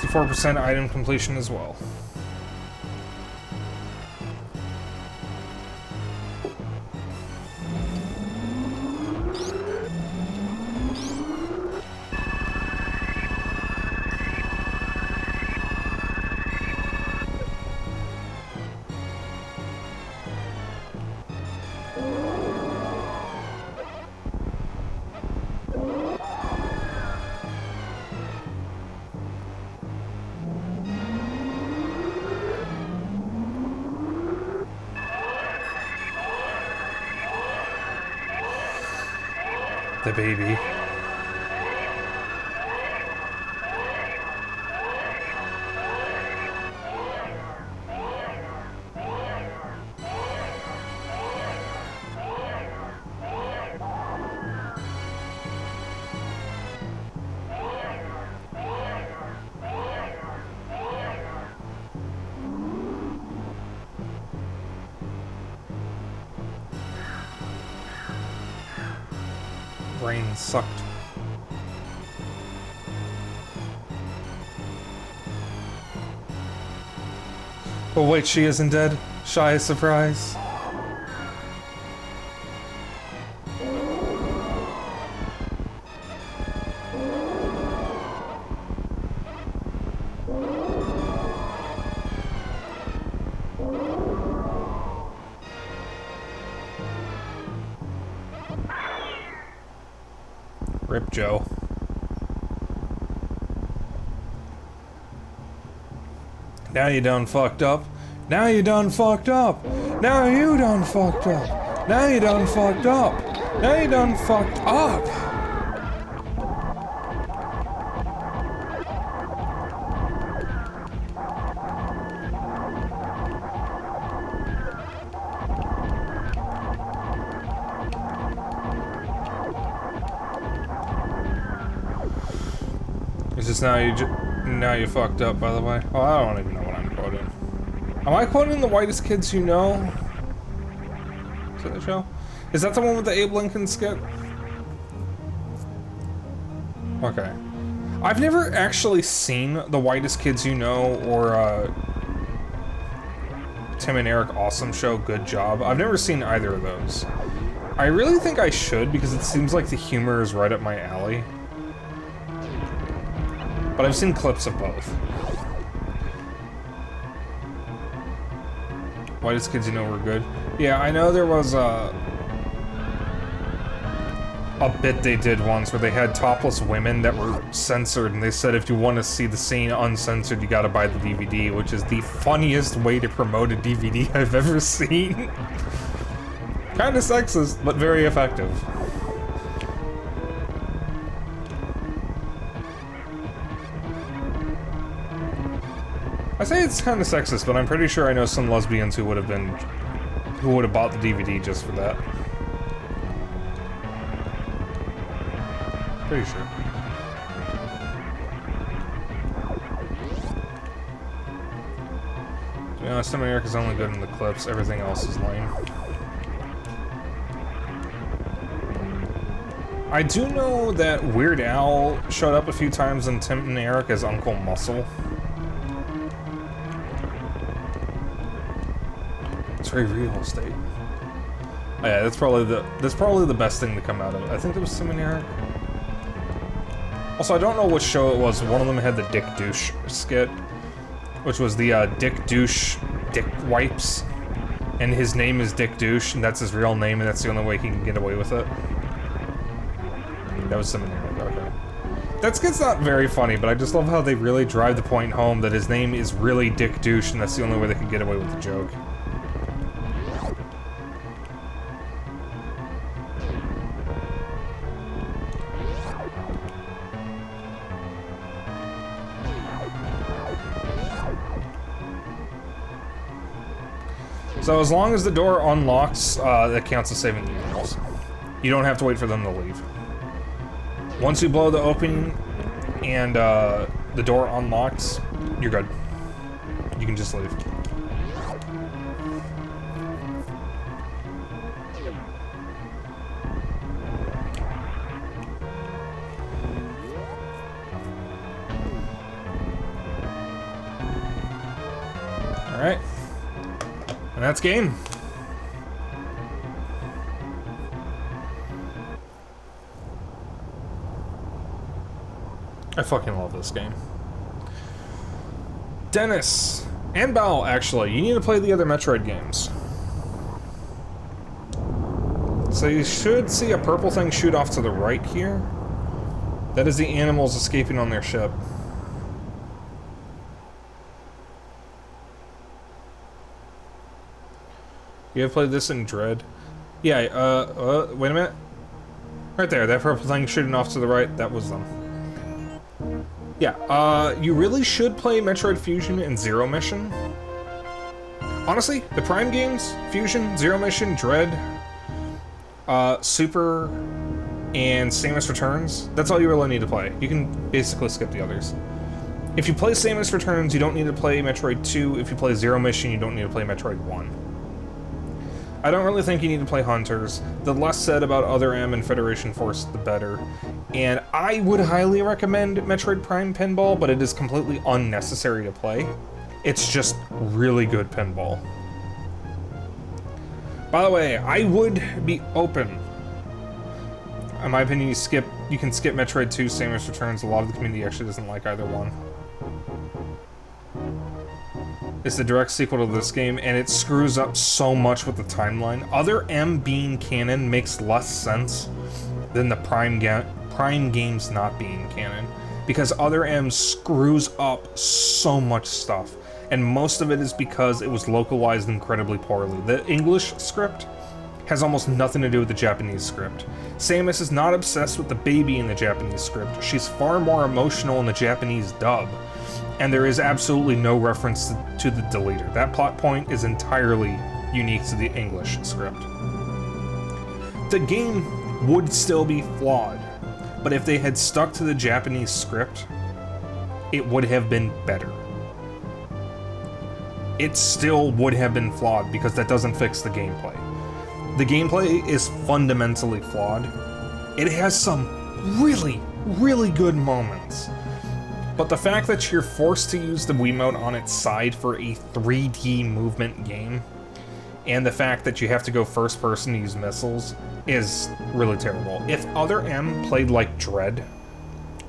%, item completion as well. The baby. Brain sucked. Oh wait, she isn't dead. Shy surprise. Rip Joe. Now you done fucked up. Now you done fucked up. Now you done fucked up. Now you done fucked up. Now you done fucked up. It's just now you fucked up, by the way. Oh, I don't even know what I'm quoting. Am I quoting The Whitest Kids You Know? Is that the show? Is that the one with the Abe Lincoln skit? Okay. I've never actually seen The Whitest Kids You Know or Tim and Eric Awesome Show, Good Job. I've never seen either of those. I really think I should because it seems like the humor is right up my alley. But I've seen clips of both. Whitest Kids You Know were good. Yeah, I know there was a bit they did once where they had topless women that were censored, and they said if you want to see the scene uncensored, you gotta buy the DVD, which is the funniest way to promote a DVD I've ever seen. Kinda sexist, but very effective. I say it's kind of sexist, but I'm pretty sure I know some lesbians who would have bought the DVD just for that. Pretty sure. To be honest, Tim and Eric is only good in the clips. Everything else is lame. I do know that Weird Al showed up a few times in Tim and Eric as Uncle Muscle. Real estate. Oh yeah, that's probably the best thing to come out of it. I think it was Tim and Eric. Also, I don't know which show it was. One of them had the Dick Douche skit, which was the Dick Douche Dick Wipes, and his name is Dick Douche, and that's his real name, and that's the only way he can get away with it. That was Tim and Eric. Okay. That skit's not very funny, but I just love how they really drive the point home that his name is really Dick Douche, and that's the only way they can get away with the joke. So as long as the door unlocks, that counts as saving the animals. You don't have to wait for them to leave. Once you blow the opening, and the door unlocks, you're good. You can just leave. Alright. And that's game. I fucking love this game. Dennis and Belle, actually, you need to play the other Metroid games. So you should see a purple thing shoot off to the right here. That is the animals escaping on their ship. You have played this in Dread? Yeah, wait a minute. Right there, that purple thing shooting off to the right, that was them. Yeah, you really should play Metroid Fusion and Zero Mission. Honestly, the Prime games, Fusion, Zero Mission, Dread, Super, and Samus Returns, that's all you really need to play. You can basically skip the others. If you play Samus Returns, you don't need to play Metroid 2. If you play Zero Mission, you don't need to play Metroid 1. I don't really think you need to play Hunters. The less said about Other M and Federation Force, the better. And I would highly recommend Metroid Prime Pinball, but it is completely unnecessary to play. It's just really good pinball. By the way, I would be open. In my opinion, you can skip Metroid 2, Samus Returns. A lot of the community actually doesn't like either one. It's the direct sequel to this game, and it screws up so much with the timeline. Other M being canon makes less sense than the Prime games not being canon, because Other M screws up so much stuff, and most of it is because it was localized incredibly poorly. The English script has almost nothing to do with the Japanese script. Samus is not obsessed with the baby in the Japanese script. She's far more emotional in the Japanese dub. And there is absolutely no reference to the deleter. That plot point is entirely unique to the English script. The game would still be flawed, but if they had stuck to the Japanese script, it would have been better. It still would have been flawed because that doesn't fix the gameplay. The gameplay is fundamentally flawed. It has some really, really good moments. But the fact that you're forced to use the Wiimote on its side for a 3D movement game, and the fact that you have to go first person to use missiles, is really terrible. If Other M played like Dread,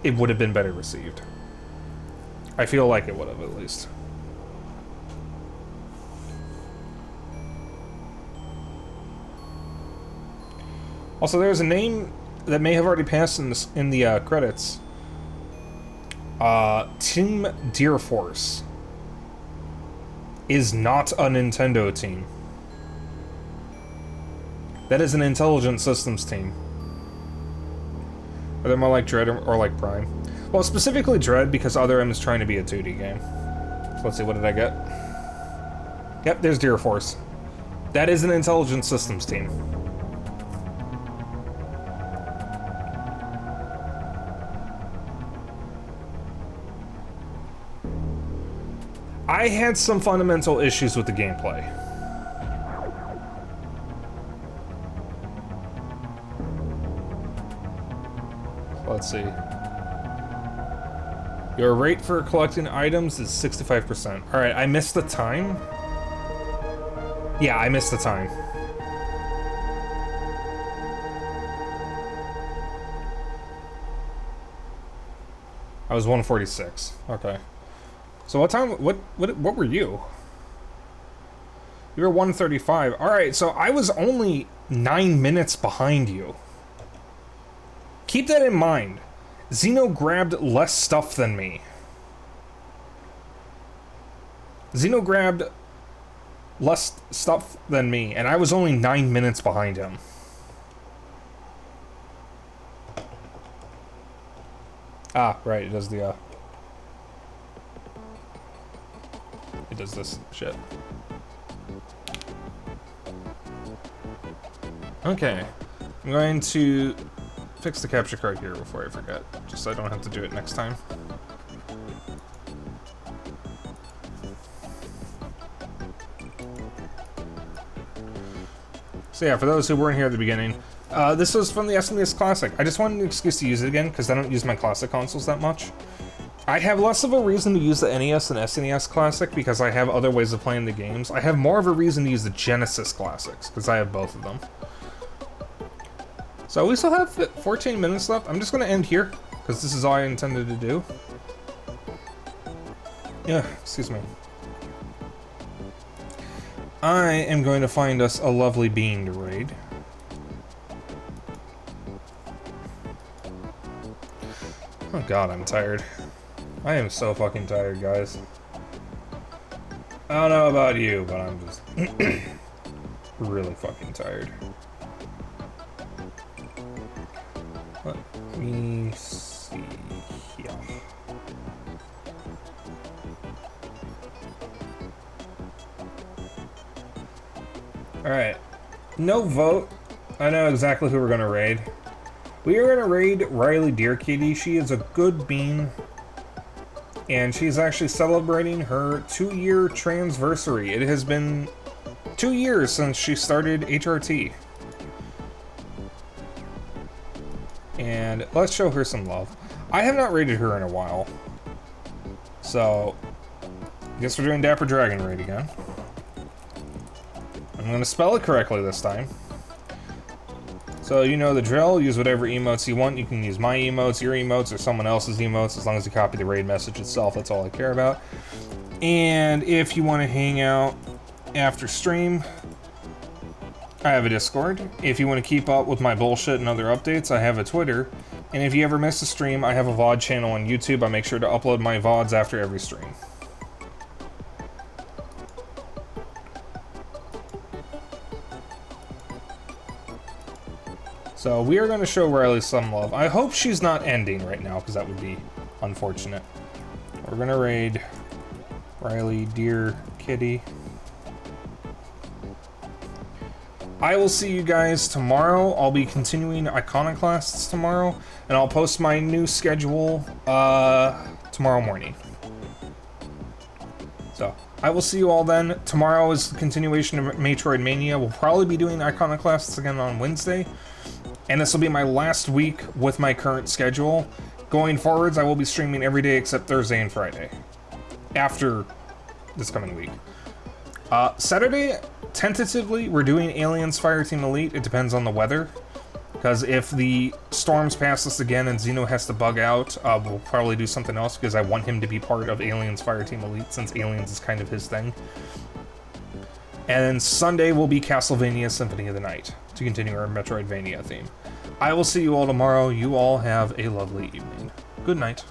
it would have been better received. I feel like it would have, at least. Also, there's a name that may have already passed in the credits. Team Deer Force is not a Nintendo team. That is an Intelligent Systems team. Are they more like Dread or like Prime? Well, specifically Dread, because Other M is trying to be a 2D game. So let's see, what did I get? Yep, there's Deer Force. That is an Intelligent Systems team. I had some fundamental issues with the gameplay. Let's see. Your rate for collecting items is 65%. Alright, I missed the time? Yeah, I missed the time. I was 146. Okay. So what time, what were you? You were 135. Alright, so I was only 9 minutes behind you. Keep that in mind. Xeno grabbed less stuff than me. Xeno grabbed less stuff than me, and I was only 9 minutes behind him. Ah, right, it does the, it does this shit. Okay. I'm going to fix the capture card here before I forget. Just so I don't have to do it next time. So yeah, for those who weren't here at the beginning, this was from the SNES Classic. I just wanted an excuse to use it again, because I don't use my Classic consoles that much. I have less of a reason to use the NES and SNES Classic, because I have other ways of playing the games. I have more of a reason to use the Genesis Classics, because I have both of them. So we still have 14 minutes left. I'm just going to end here, because this is all I intended to do. Yeah, excuse me. I am going to find us a lovely being to raid. Oh god, I'm tired. I am so fucking tired, guys. I don't know about you, but I'm just really fucking tired. Let me see here. Alright. No vote. I know exactly who we're gonna raid. We are gonna raid Riley Deerkitty. She is a good bean. And she's actually celebrating her 2-year transversary. It has been 2 years since she started HRT. And let's show her some love. I have not raided her in a while. So, I guess we're doing Dapper Dragon raid again. I'm going to spell it correctly this time. So you know the drill, use whatever emotes you want. You can use my emotes, your emotes, or someone else's emotes, as long as you copy the raid message itself. That's all I care about. And if you want to hang out after stream, I have a Discord. If you want to keep up with my bullshit and other updates, I have a Twitter. And if you ever miss a stream, I have a VOD channel on YouTube. I make sure to upload my VODs after every stream. So we are going to show Riley some love. I hope she's not ending right now, because that would be unfortunate. We're going to raid Riley Deerkitty. I will see you guys tomorrow. I'll be continuing Iconoclasts tomorrow, and I'll post my new schedule tomorrow morning. So, I will see you all then. Tomorrow is the continuation of Metroid Mania. We'll probably be doing Iconoclasts again on Wednesday. And this will be my last week with my current schedule. Going forwards, I will be streaming every day except Thursday and Friday. After this coming week. Saturday, tentatively, we're doing Aliens Fireteam Elite. It depends on the weather. Because if the storms pass us again and Xeno has to bug out, we'll probably do something else, because I want him to be part of Aliens Fireteam Elite, since Aliens is kind of his thing. And then Sunday will be Castlevania Symphony of the Night, to continue our Metroidvania theme. I will see you all tomorrow. You all have a lovely evening. Good night.